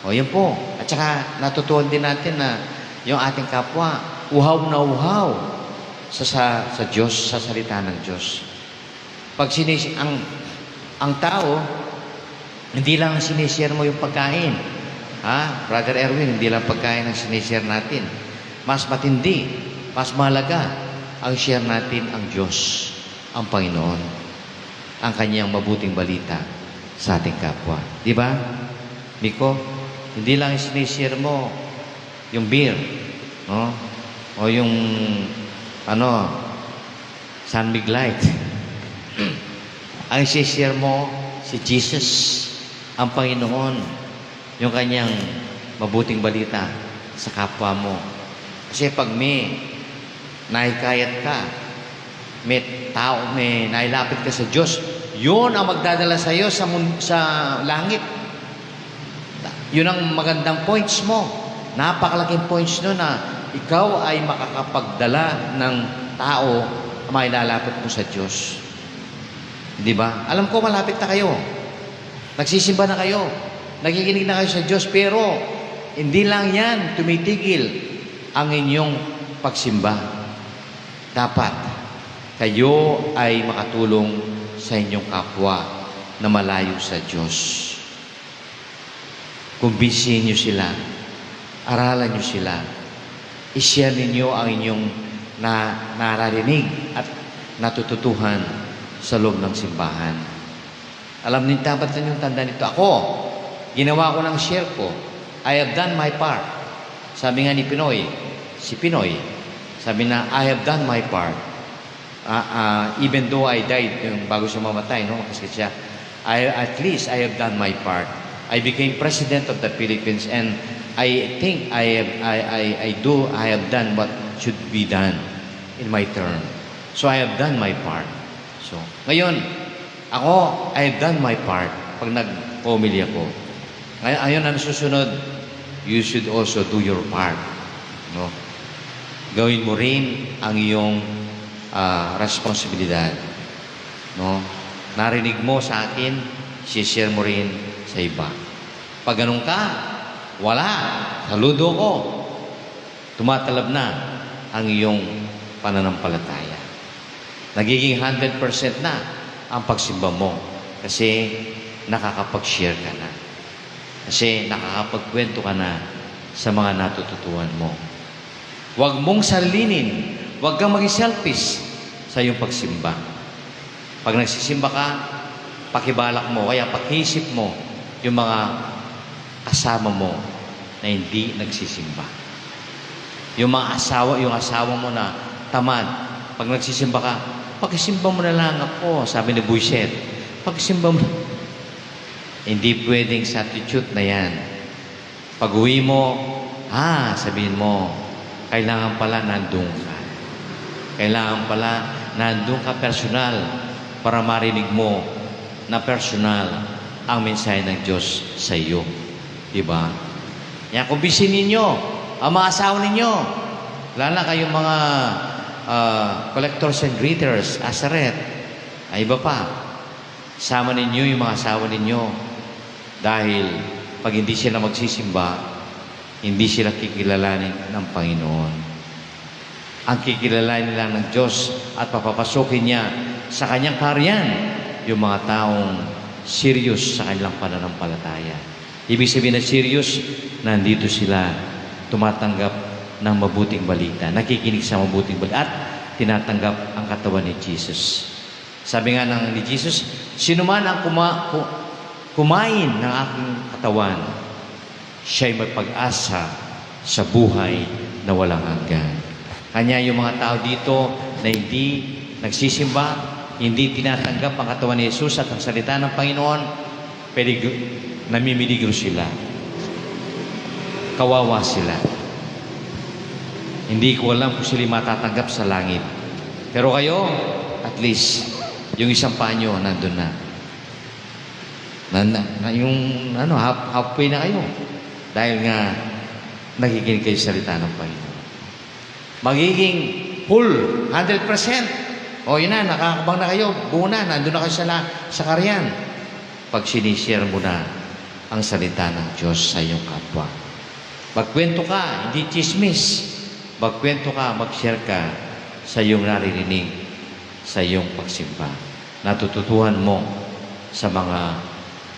O yan po. At saka natutuhan din natin na yung ating kapwa, uhaw na uhaw sa Diyos, sa salita ng Diyos. Pag ang tao, hindi lang sinishare mo yung pagkain. Ha? Brother Erwin, hindi lang pagkain ang sinishare natin. Mas matindi, mas mahalaga ang share natin ang Diyos, ang Panginoon, ang Kanyang mabuting balita sa ating kapwa. Di ba? Miko, hindi lang sinishare mo yung beer, no? O yung San Mig Light. Ang sinishare mo si Jesus, ang Panginoon, yung Kanyang mabuting balita sa kapwa mo. Kasi pag may naikayat ka, may tao, may nailapit ka sa Diyos, yun ang magdadala sa iyo sa langit. Yun ang magandang points mo. Napakalaking points no na ikaw ay makakapagdala ng tao na mailalapit mo sa Diyos. Di ba? Alam ko malapit na kayo. Nagsisimba na kayo. Nakikinig na kayo sa Diyos. Pero hindi lang yan tumitigil ang inyong pagsimba. Dapat kayo ay makatulong sa inyong kapwa na malayo sa Diyos. Kumbinsihin nyo sila. Aralan nyo sila. I-share ninyo ang inyong nararinig at natututuhan sa loob ng simbahan. Alam niyo, dapat ninyong tandaan ito. Ako, ginawa ko ng share ko. I have done my part. Sabi nga ni Pinoy, si Pinoy, sabi na, I have done my part. Even though I died, yung bago siya mamatay, no? Kasi siya, at least I have done my part. I became President of the Philippines and I think I have done what should be done in my turn. So I have done my part. So, ngayon, ako, I have done my part pag nag-homily ako. Ngayon, ang susunod, you should also do your part. No? Gawin mo rin ang iyong responsibilidad. No? Narinig mo sa akin, share mo rin sa iba. Pag ganun ka, wala. Saludo ko. Tumatalab na ang iyong pananampalataya. Nagiging 100% na ang pagsimba mo kasi nakakapag-share ka na. Kasi nakakapagkwento ka na sa mga natututuhan mo. Huwag mong salinin, huwag kang maging selfish sa iyong pagsimba. Pag nagsisimba ka, pakibalak mo, kaya pakisip mo yung mga kasama mo na hindi nagsisimba. Yung asawa mo na tamad, pag nagsisimba ka, pakisimba mo na lang ako, sabi ni Buiset. Pakisimba mo. Hindi pwedeng substitute na yan. Pag uwi mo, sabihin mo, kailangan pala nandun ka. Kailangan pala nandun ka personal para marinig mo na personal ang mensahe ng Diyos sa iyo. Diba? Yan, kumbisin ninyo ang mga asawa ninyo. Lalo na kayong mga collectors and greeters, Asaret, ay iba pa. Sama ninyo yung mga asawa ninyo. Dahil pag hindi sila magsisimba, hindi sila kikilalanin ng Panginoon. Ang kikilalanin nila ng Diyos at papapasukin niya sa kanyang kaharian yung mga taong serious sa kanilang pananampalataya. Ibig sabihin na serious, nandito sila tumatanggap ng mabuting balita, nakikinig sa mabuting balita at tinatanggap ang katawan ni Jesus. Sabi nga ni Jesus, sino man ang kumain ng aking katawan, siya'y may pag-asa sa buhay na walang hanggan. Kanya yung mga tao dito na hindi nagsisimba, hindi tinatanggap ang katawan ni Jesus at ang salita ng Panginoon, namimiligro sila. Kawawa sila. Hindi ko alam kung sila matatanggap sa langit. Pero kayo, at least, yung isang panyo nandun na. Halfway na kayo. Dahil nga, nakikinig kayo sa salita ng Panginoon. Magiging full, 100%. O yun na, nakakabang na kayo. Buo na, nandun na kayo sa karyan. Pag sinishare mo na ang salita ng Diyos sa iyong kapwa. Magkwento ka, hindi chismis. Magkwento ka, mag-share ka sa iyong naririnig, sa iyong pagsimba. Natututuhan mo sa mga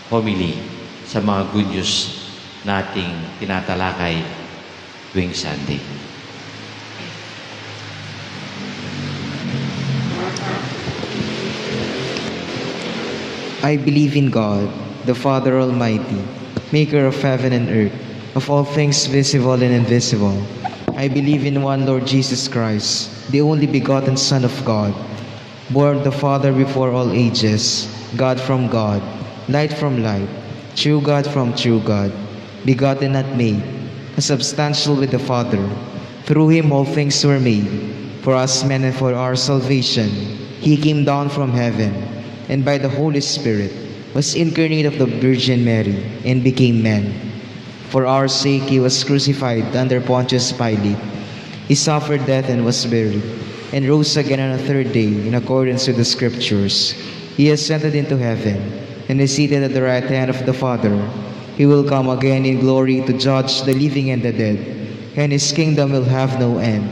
homily, sa mga good news nating tinatalakay tuwing Sunday. I believe in God, the Father Almighty, maker of heaven and earth, of all things visible and invisible. I believe in one Lord Jesus Christ, the only begotten Son of God, born of the Father before all ages, God from God, light from light, true God from true God, begotten not made, consubstantial with the Father. Through him all things were made. For us men and for our salvation, he came down from heaven, and by the Holy Spirit was incarnate of the Virgin Mary, and became man. For our sake he was crucified under Pontius Pilate. He suffered death and was buried, and rose again on the third day in accordance with the Scriptures. He ascended into heaven, and is seated at the right hand of the Father. He will come again in glory to judge the living and the dead, and his kingdom will have no end.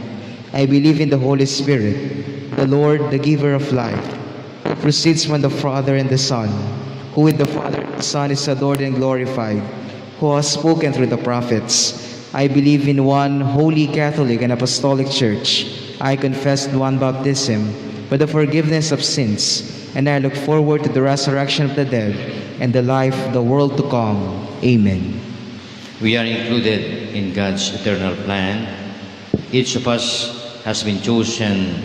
I believe in the Holy Spirit, the Lord, the giver of life, who proceeds from the Father and the Son, who with the Father and the Son is adored and glorified, who has spoken through the prophets. I believe in one holy Catholic and Apostolic Church. I confess one baptism for the forgiveness of sins, and I look forward to the resurrection of the dead and the life of the world to come. Amen. We are included in God's eternal plan. Each of us has been chosen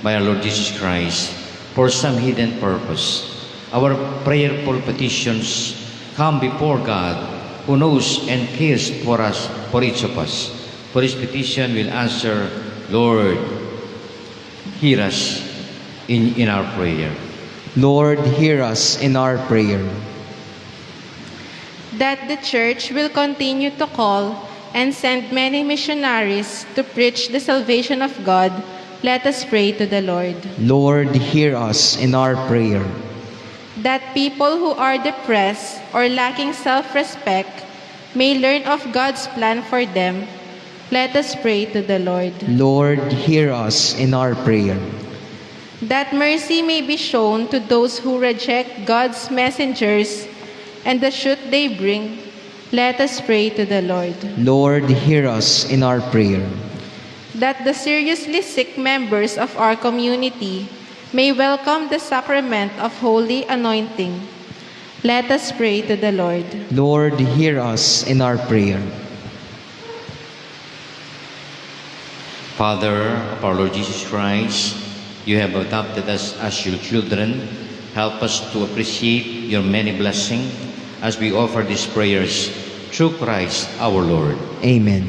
by our Lord Jesus Christ for some hidden purpose. Our prayerful petitions come before God who knows and cares for us, for each of us. For his petition will answer, Lord, hear us in our prayer. Lord, hear us in our prayer. That the Church will continue to call and send many missionaries to preach the salvation of God, let us pray to the Lord. Lord, hear us in our prayer. That people who are depressed or lacking self-respect may learn of God's plan for them, let us pray to the Lord. Lord, hear us in our prayer. That mercy may be shown to those who reject God's messengers and the truth they bring, let us pray to the Lord. Lord, hear us in our prayer. That the seriously sick members of our community may welcome the sacrament of holy anointing, let us pray to the Lord. Lord, hear us in our prayer. Father of our Lord Jesus Christ, you have adopted us as your children. Help us to appreciate your many blessings as we offer these prayers through Christ our Lord. Amen.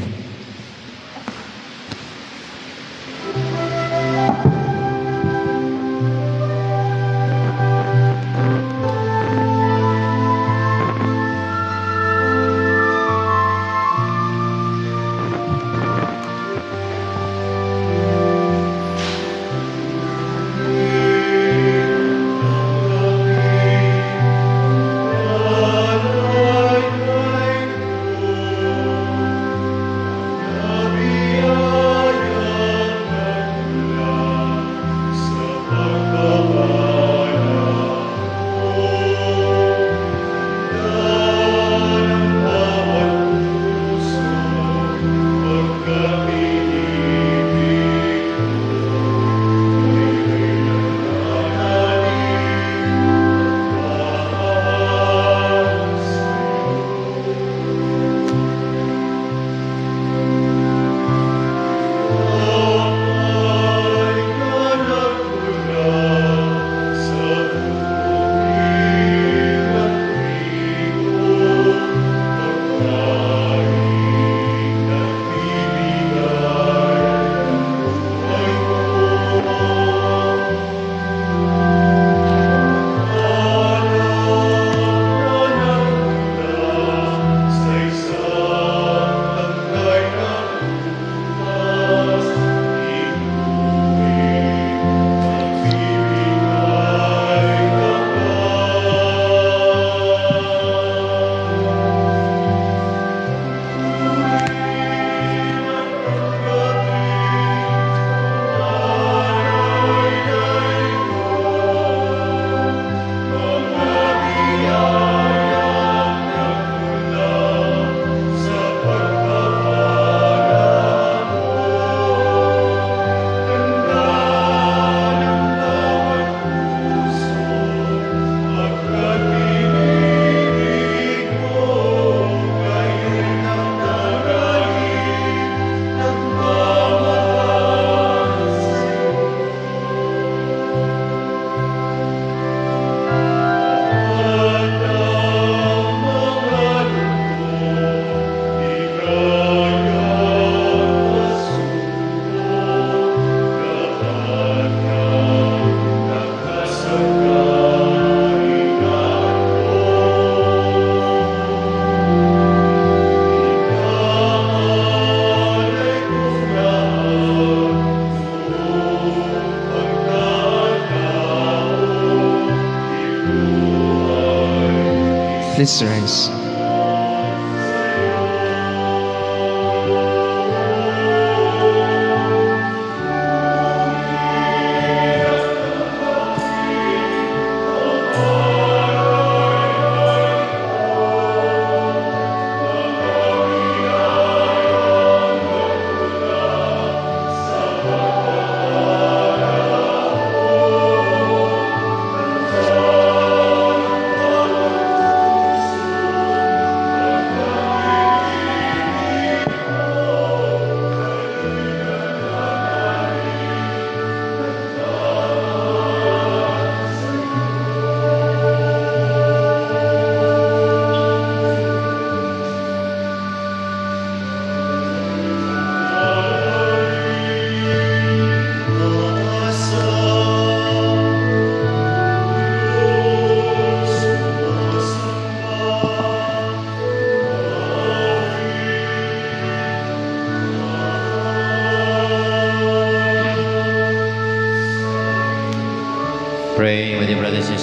Please rise.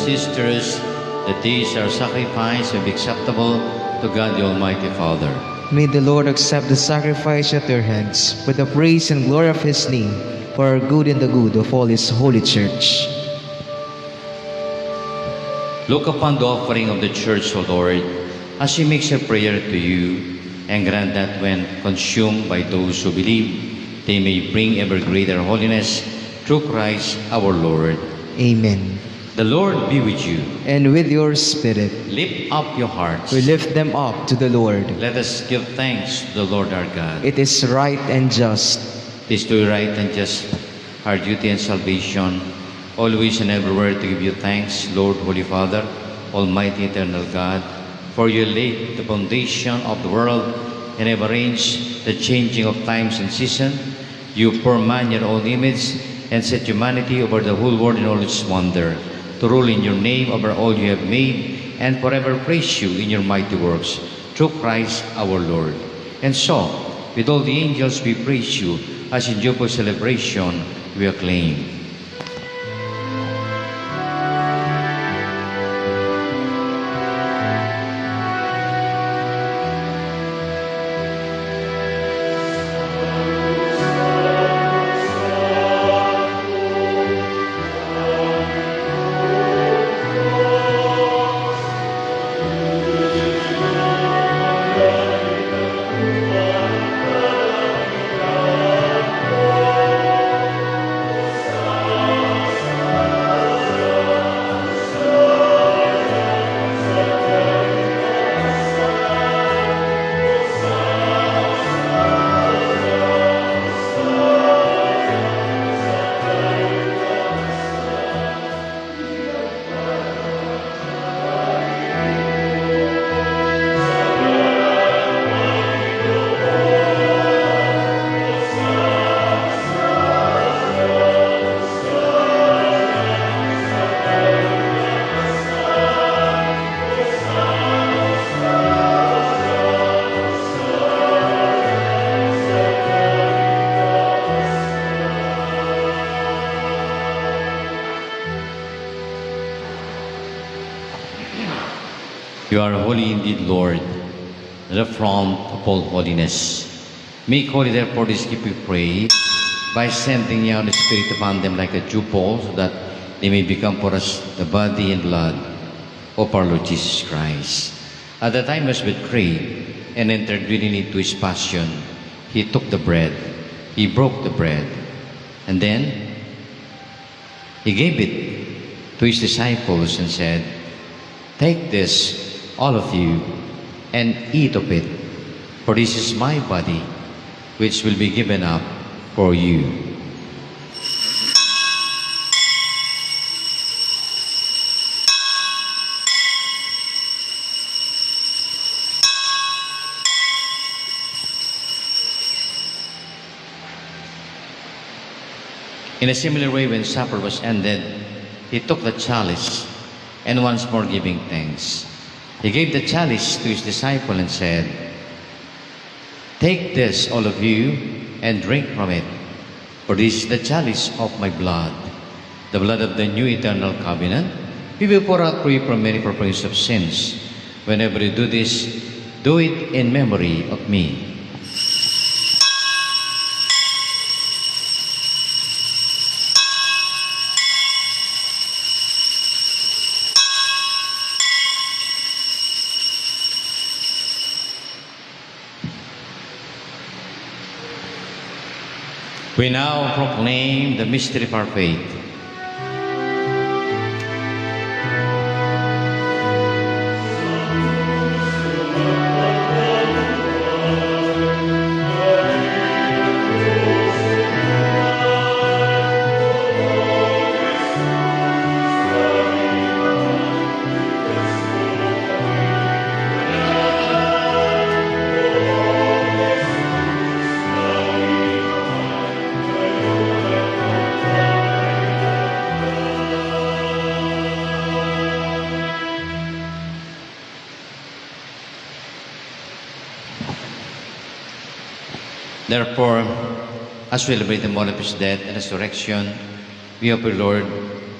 sisters, that these our sacrifice may be acceptable to God the Almighty Father. May the Lord accept the sacrifice at your hands for the praise and glory of his name, for our good and the good of all his holy church. Look upon the offering of the church, O Lord, as she makes her prayer to you, and grant that when consumed by those who believe, they may bring ever greater holiness through Christ our Lord. Amen. The Lord be with you. And with your spirit, Lift up your hearts. we lift them up to the Lord. Let us give thanks to the Lord our God. It is right and just, It is to right and just our duty and salvation, always and everywhere to give you thanks, Lord, Holy Father, Almighty Eternal God, for you laid the foundation of the world and have arranged the changing of times and season. You poor man your own image and set humanity over the whole world in all its wonder, to rule in your name over all you have made, and forever praise you in your mighty works, through Christ our Lord. And so, with all the angels we praise you, as in joyful celebration we acclaim. You are holy indeed, Lord, the fount of all holiness. Make holy therefore this gift, we pray, by sending down the Spirit upon them like a dew fall, so that they may become for us the body and blood of our Lord Jesus Christ. At the time he was betrayed and entered willingly into his passion, he took the bread, he broke the bread, and then he gave it to his disciples and said, "Take this, all of you, and eat of it, for this is my body, which will be given up for you." In a similar way, when supper was ended, he took the chalice, and once more giving thanks, he gave the chalice to his disciple and said, "Take this, all of you, and drink from it, for this is the chalice of my blood, the blood of the new eternal covenant, we will pour out for you for many forgiveness of sins. Whenever you do this, do it in memory of me." We now proclaim the mystery of our faith. Therefore, as we celebrate the moment of his death and resurrection, we offer, Lord,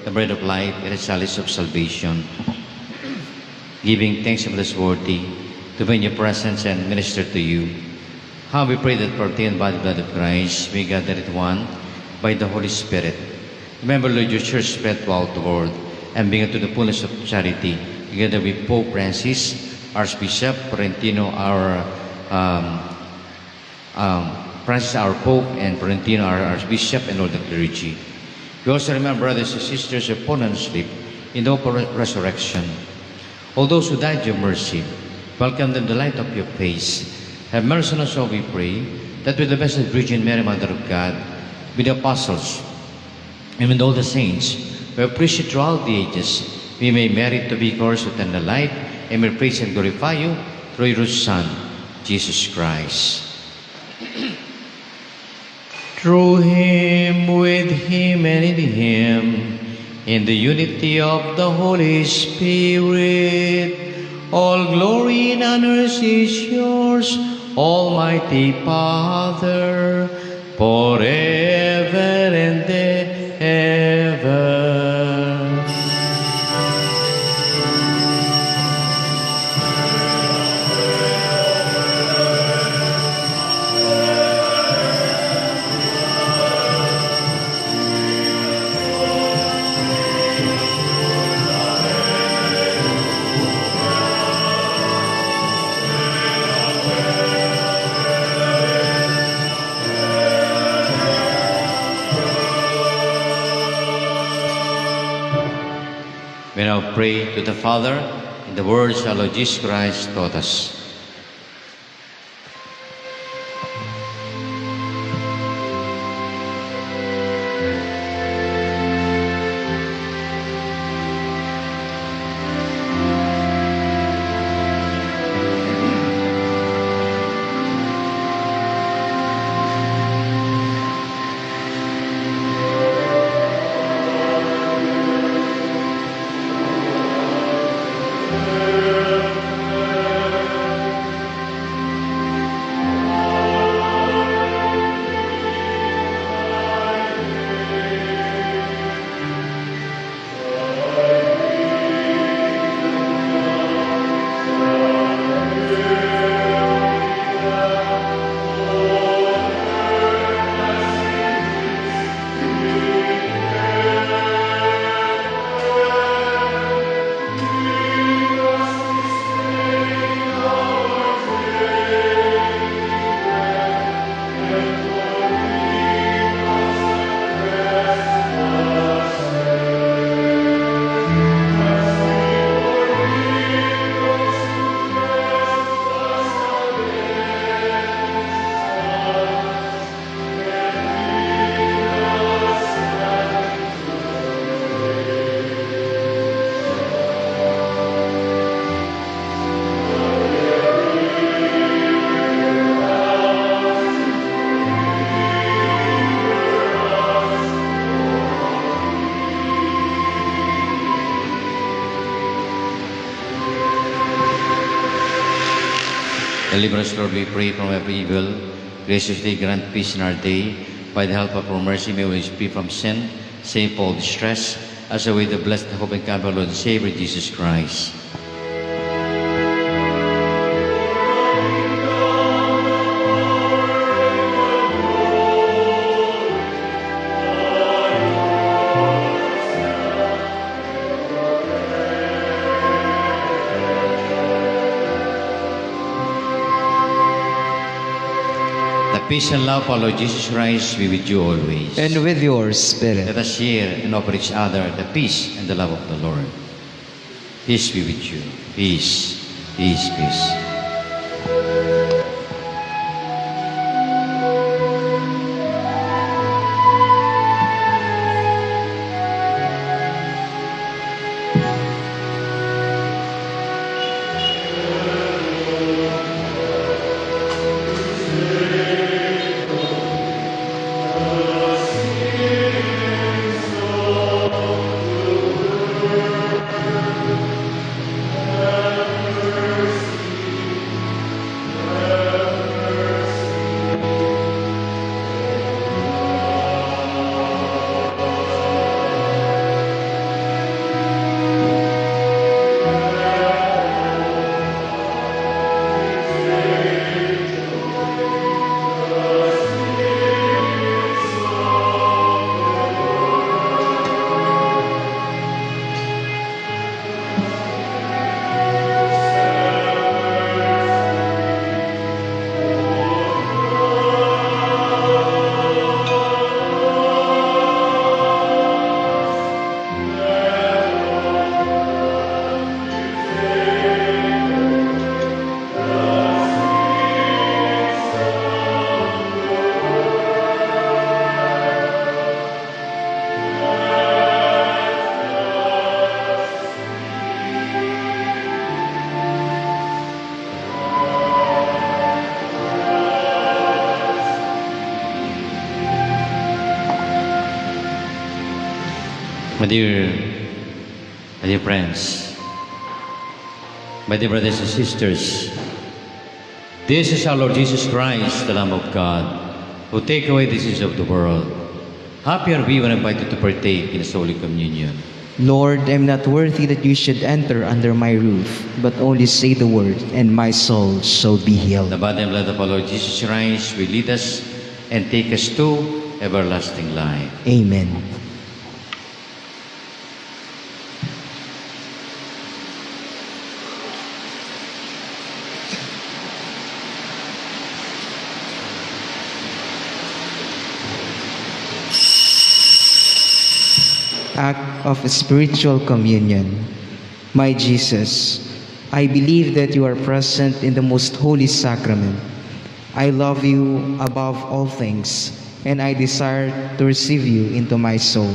the bread of life, and the chalice of salvation. Giving thanks and worthy to be in your presence and minister to you. How we pray that partaking body and blood of Christ, we gather at one by the Holy Spirit. Remember, Lord, your church spread throughout the world and bring it to the fullness of charity, together with Pope Francis, Archbishop Florentino, our Francis, our Pope, and Florentino, our Archbishop, and all the clergy. We also remember brothers and sisters who have fallen asleep in the hope of resurrection. All those who died, your mercy, welcome them in the light of your face. Have mercy on us all, we pray, that with the Blessed Virgin Mary, Mother of God, with the apostles, and with all the saints, we appreciate throughout the ages, we may merit to be yours with eternal life, and may praise and glorify you through your Son, Jesus Christ. Through him, with him, and in him, in the unity of the Holy Spirit, all glory and honor is yours, Almighty Father, forever and ever. We now pray to the Father in the words our Lord Jesus Christ taught us. Deliver us, Lord, we pray, from every evil. Graciously grant peace in our day. By the help of our mercy, may we be from sin, save all distress, as await the blessed hope and coming of our Lord and Savior, Jesus Christ. Peace and love, our Lord Jesus Christ, be with you always. And with your spirit. Let us share and offer each other the peace and the love of the Lord. Peace be with you. Peace, peace, peace. My dear friends, my dear brothers and sisters, this is our Lord Jesus Christ, the Lamb of God, who take away the sins of the world. Happy are we when invited to partake in His Holy Communion. Lord, I am not worthy that you should enter under my roof, but only say the word, and my soul shall be healed. The body and blood of our Lord Jesus Christ will lead us and take us to everlasting life. Amen. Act of spiritual communion. My Jesus, I believe that you are present in the most holy sacrament. I love you above all things, and I desire to receive you into my soul.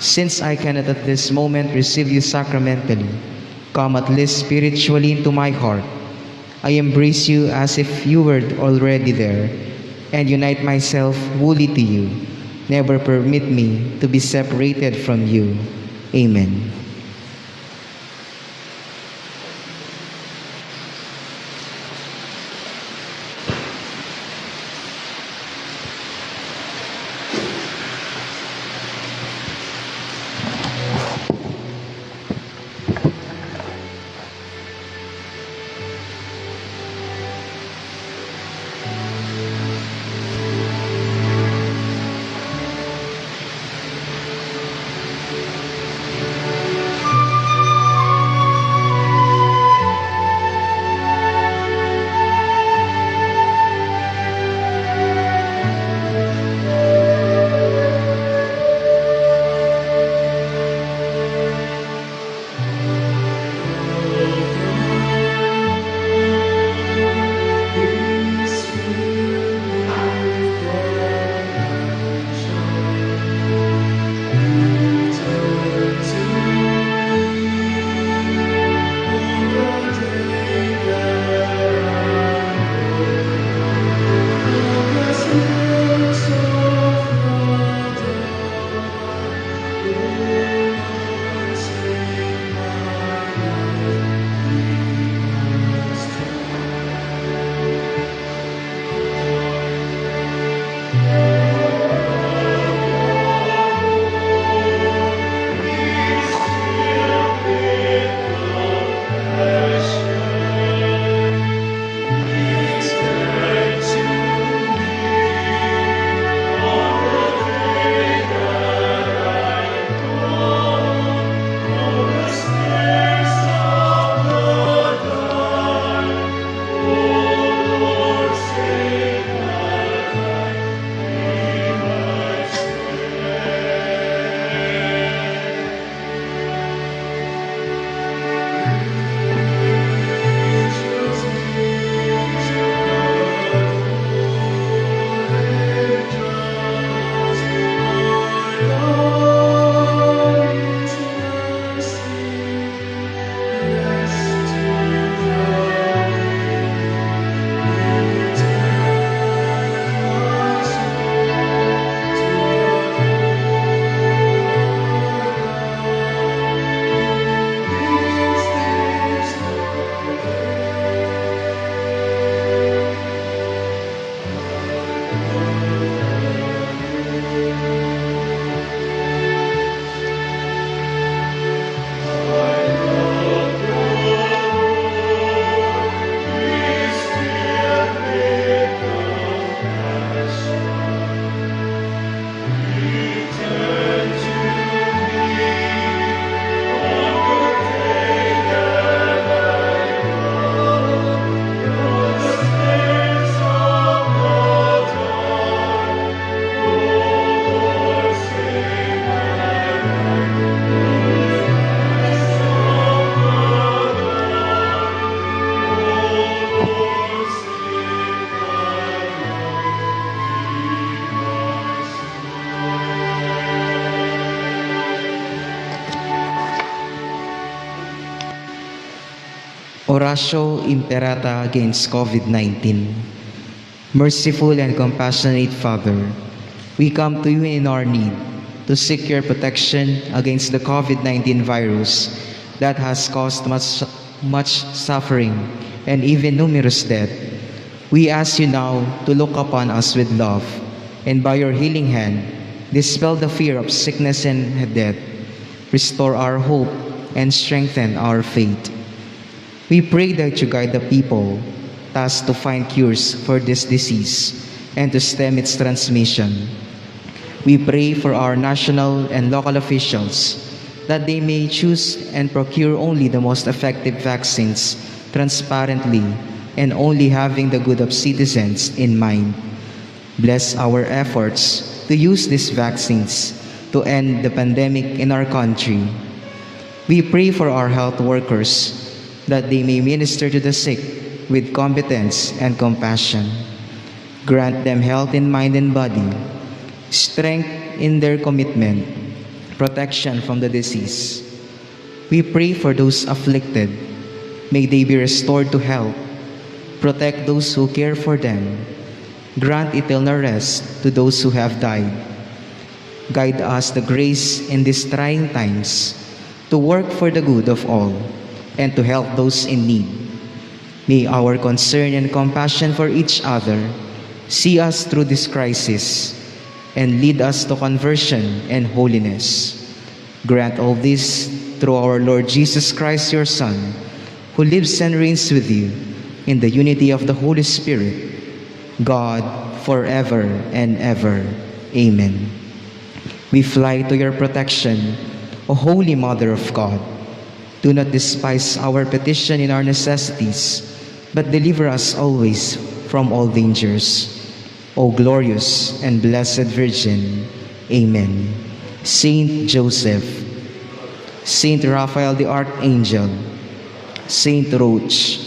Since I cannot at this moment receive you sacramentally, come at least spiritually into my heart. I embrace you as if you were already there, and unite myself wholly to you. Never permit me to be separated from you. Amen. Oratio Imperata against COVID-19. Merciful and compassionate Father, we come to you in our need. to seek your protection against the COVID-19 virus that has caused much suffering and even numerous death. We ask you now to look upon us with love, and by your healing hand, dispel the fear of sickness and death, restore our hope, and strengthen our faith. We pray that you guide the people tasked to find cures for this disease and to stem its transmission. We pray for our national and local officials that they may choose and procure only the most effective vaccines transparently and only having the good of citizens in mind. Bless our efforts to use these vaccines to end the pandemic in our country. We pray for our health workers that they may minister to the sick with competence and compassion. Grant them health in mind and body, strength in their commitment, protection from the disease. We pray for those afflicted. May they be restored to health. Protect those who care for them. Grant eternal rest to those who have died. Guide us the grace in these trying times to work for the good of all and to help those in need. May our concern and compassion for each other see us through this crisis and lead us to conversion and holiness. Grant all this through our Lord Jesus Christ, your Son, who lives and reigns with you in the unity of the Holy Spirit, God, forever and ever. Amen. We fly to your protection, O Holy Mother of God. Do not despise our petition in our necessities, but deliver us always from all dangers. O glorious and blessed Virgin. Amen. Saint Joseph, Saint Raphael the Archangel, Saint Roch,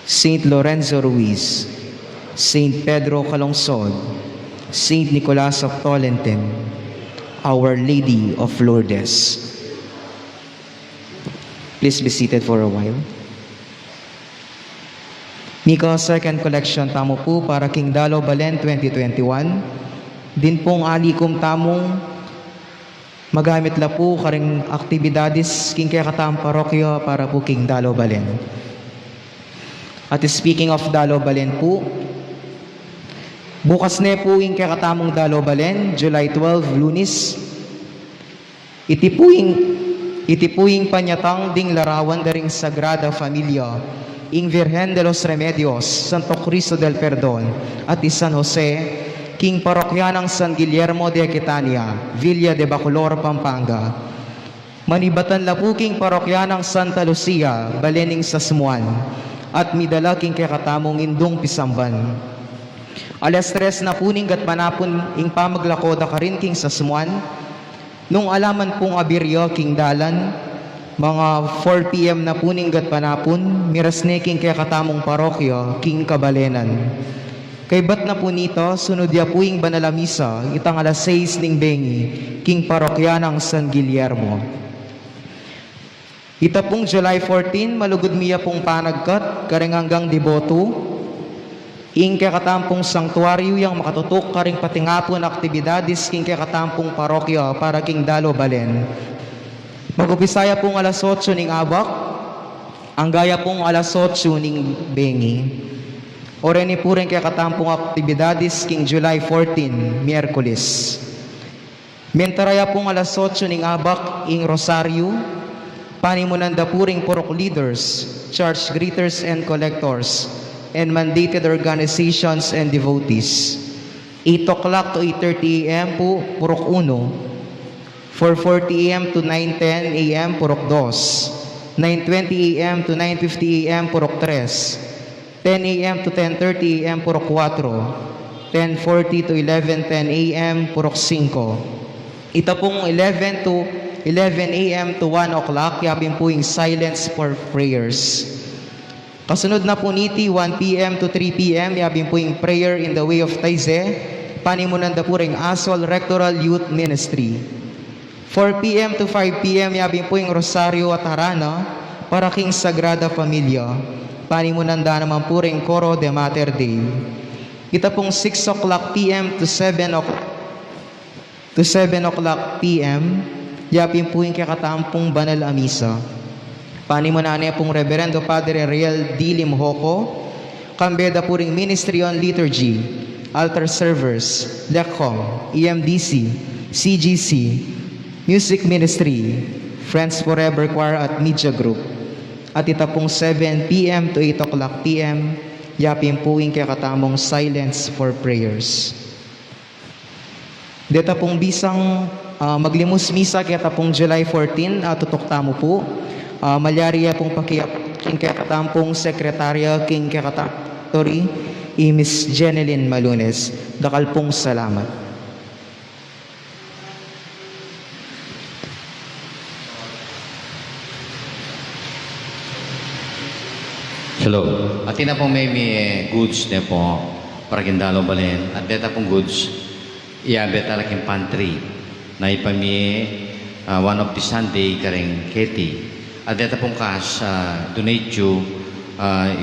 Saint Lorenzo Ruiz, Saint Pedro Calungsod, Saint Nicholas of Tolentino, Our Lady of Lourdes. Please be seated for a while. Mika second collection tamo po para King Dalo Balen 2021. Din pong alikom tamong magamit la po karing aktibidades king kaya katang parokyo para po King Dalo Balen. At speaking of Dalo Balen po, bukas na po yung kaya katamong Dalo Balen, July 12, Lunes. Itipuing panyatang ding larawan daring Sagrada Familia, ing Virgen de los Remedios, Santo Cristo del Perdón, at San Jose, King Parokyanang San Guillermo de Aquitania, Villa de Bacolor, Pampanga. Manibatan la po King Parokyanang Santa Lucia, Balening Sasmuan, at midala king kakatamong Indong Pisamban. Alas 3 na puning gat panapon ing pamaglakoda ka rin king Sasmuan, nung alaman pong abiryo king dalan, mga 4 p.m. na puning gat panapon, mirasneking kaya katamong parokyo, King Kabalenan. Kay bat na po nito, sunod ya puing banalamisa, itang alas 6 ning bengi, King Parokyanang San Guillermo. Ita pong July 14, malugod miya pong panagkat, karing hanggang deboto, ing kaya katampong sanktuaryo yang makatutok karing patingapon aktibidades king kaya katampong parokyo para King Dalo Balen. Mag-upisaya pong alas 8 ning abak, ang gaya pong alas 8 ning bengi. Oreni po rin kaya katampong aktibidades king July 14, Miyerkules. Mentaraya pong alas 8 ning abak ing Rosario, panimunanda po ring purok leaders, church greeters and collectors, and mandated organizations and devotees. 8 o'clock to 8:30 a.m. po, purok 1. 4:40 a.m. to 9:10 a.m. purok 2, 9:20 a.m. to 9:50 a.m. purok 3, 10 a.m. to 10:30 a.m. purok 4, 10:40 to 11:10 a.m. purok 5. Ito pong 11 a.m. to 1 o'clock, yabing po yung silence for prayers. Kasunod na po niti 1 p.m. to 3 p.m. yabing po yung prayer in the way of Taize, panimunan da po ring Asol Rectoral Youth Ministry. 4 p.m. to 5 p.m. yabing po yung Rosario at Harana para King Sagrada Familia. Panimunanda naman po rin Coro de Mater Dei. Ita pong 6 o'clock p.m. to 7 o'clock to 7 o'clock p.m. yapin po yung kakatampong banal amisa. Panimunanay pong Reverendo Padre Ariel D. Limhoco, kambeda po ring Ministry on Liturgy, Altar Servers, LECOM, EMDC, CGC, Music Ministry, Friends Forever Choir at Media Group. At ita pong 7 p.m. to 8 o'clock p.m. yapin po yung kakatamong Silence for Prayers. Dito pong bisang maglimus misa kaya pong July 14 tutok tamo po. Malyariya pong king kakatampong sekretarya king kakatatori Miss Jeneline Malunes. Dakal pong salamat. Hello. At ina pong may goods na po para kindalo balen. At deta pong goods iabe talaking pantry na ipami one of the Sunday karing Katie. At deta pong cash donate you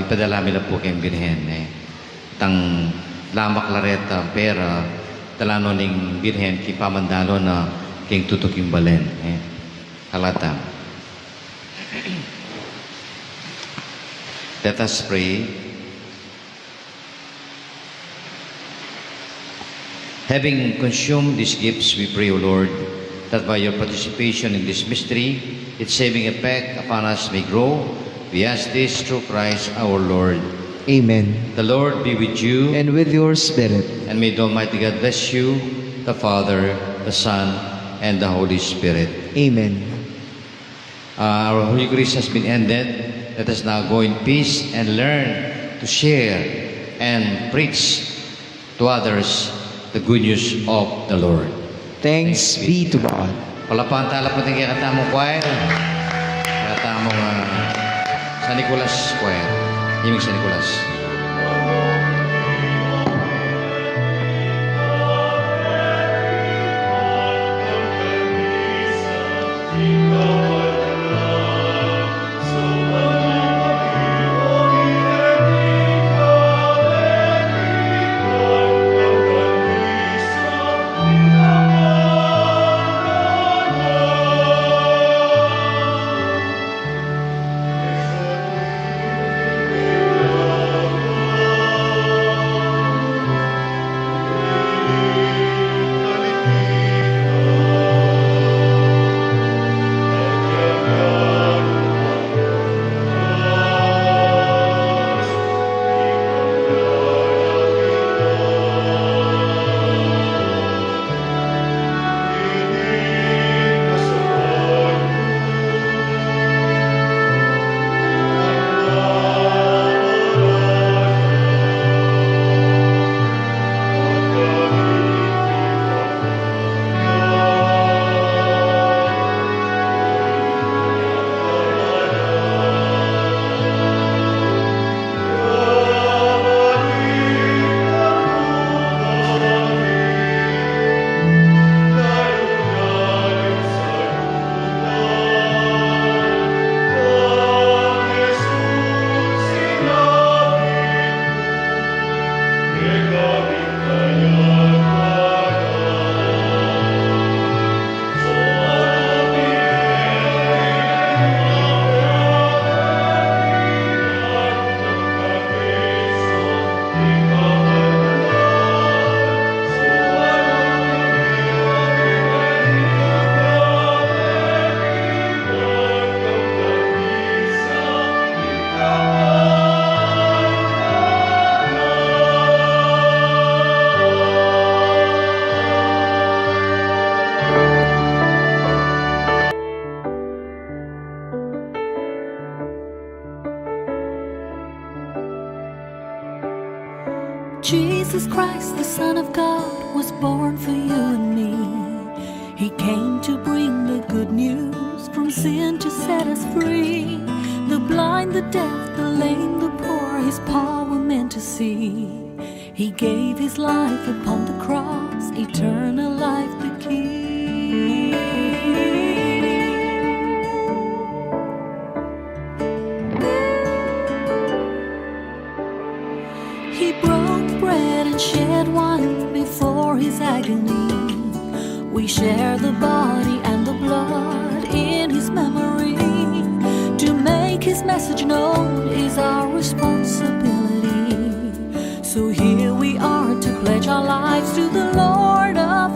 ipadala mila po kayong birhen tang lamak lareta pera talano ning birhen ki pamandalo na king tutuking balen halata. Let us pray. Having consumed these gifts, we pray, O Lord, that by your participation in this mystery, its saving effect upon us may grow. We ask this through Christ our Lord. Amen. The Lord be with you, And with your spirit. and may the Almighty God bless you, the Father, the Son, and the Holy Spirit. Amen. Our Holy Grace has been ended. Let us now go in peace and learn to share and preach to others the good news of the Lord. Thanks be to God. Palapan tala po tingin katamong choir. Katamong San Nicolas choir. Himig San Nicolas. Jesus Christ, the Son of God, was born for you and me. He came to bring the good news, from sin to set us free. The blind, the deaf, the lame, the poor, His power meant to see. He gave His life upon the cross, eternal life the key. He broke bread and shed wine before His agony. We share the body and the blood in his memory. To make his message known is our responsibility. So here we are to pledge our lives to the Lord of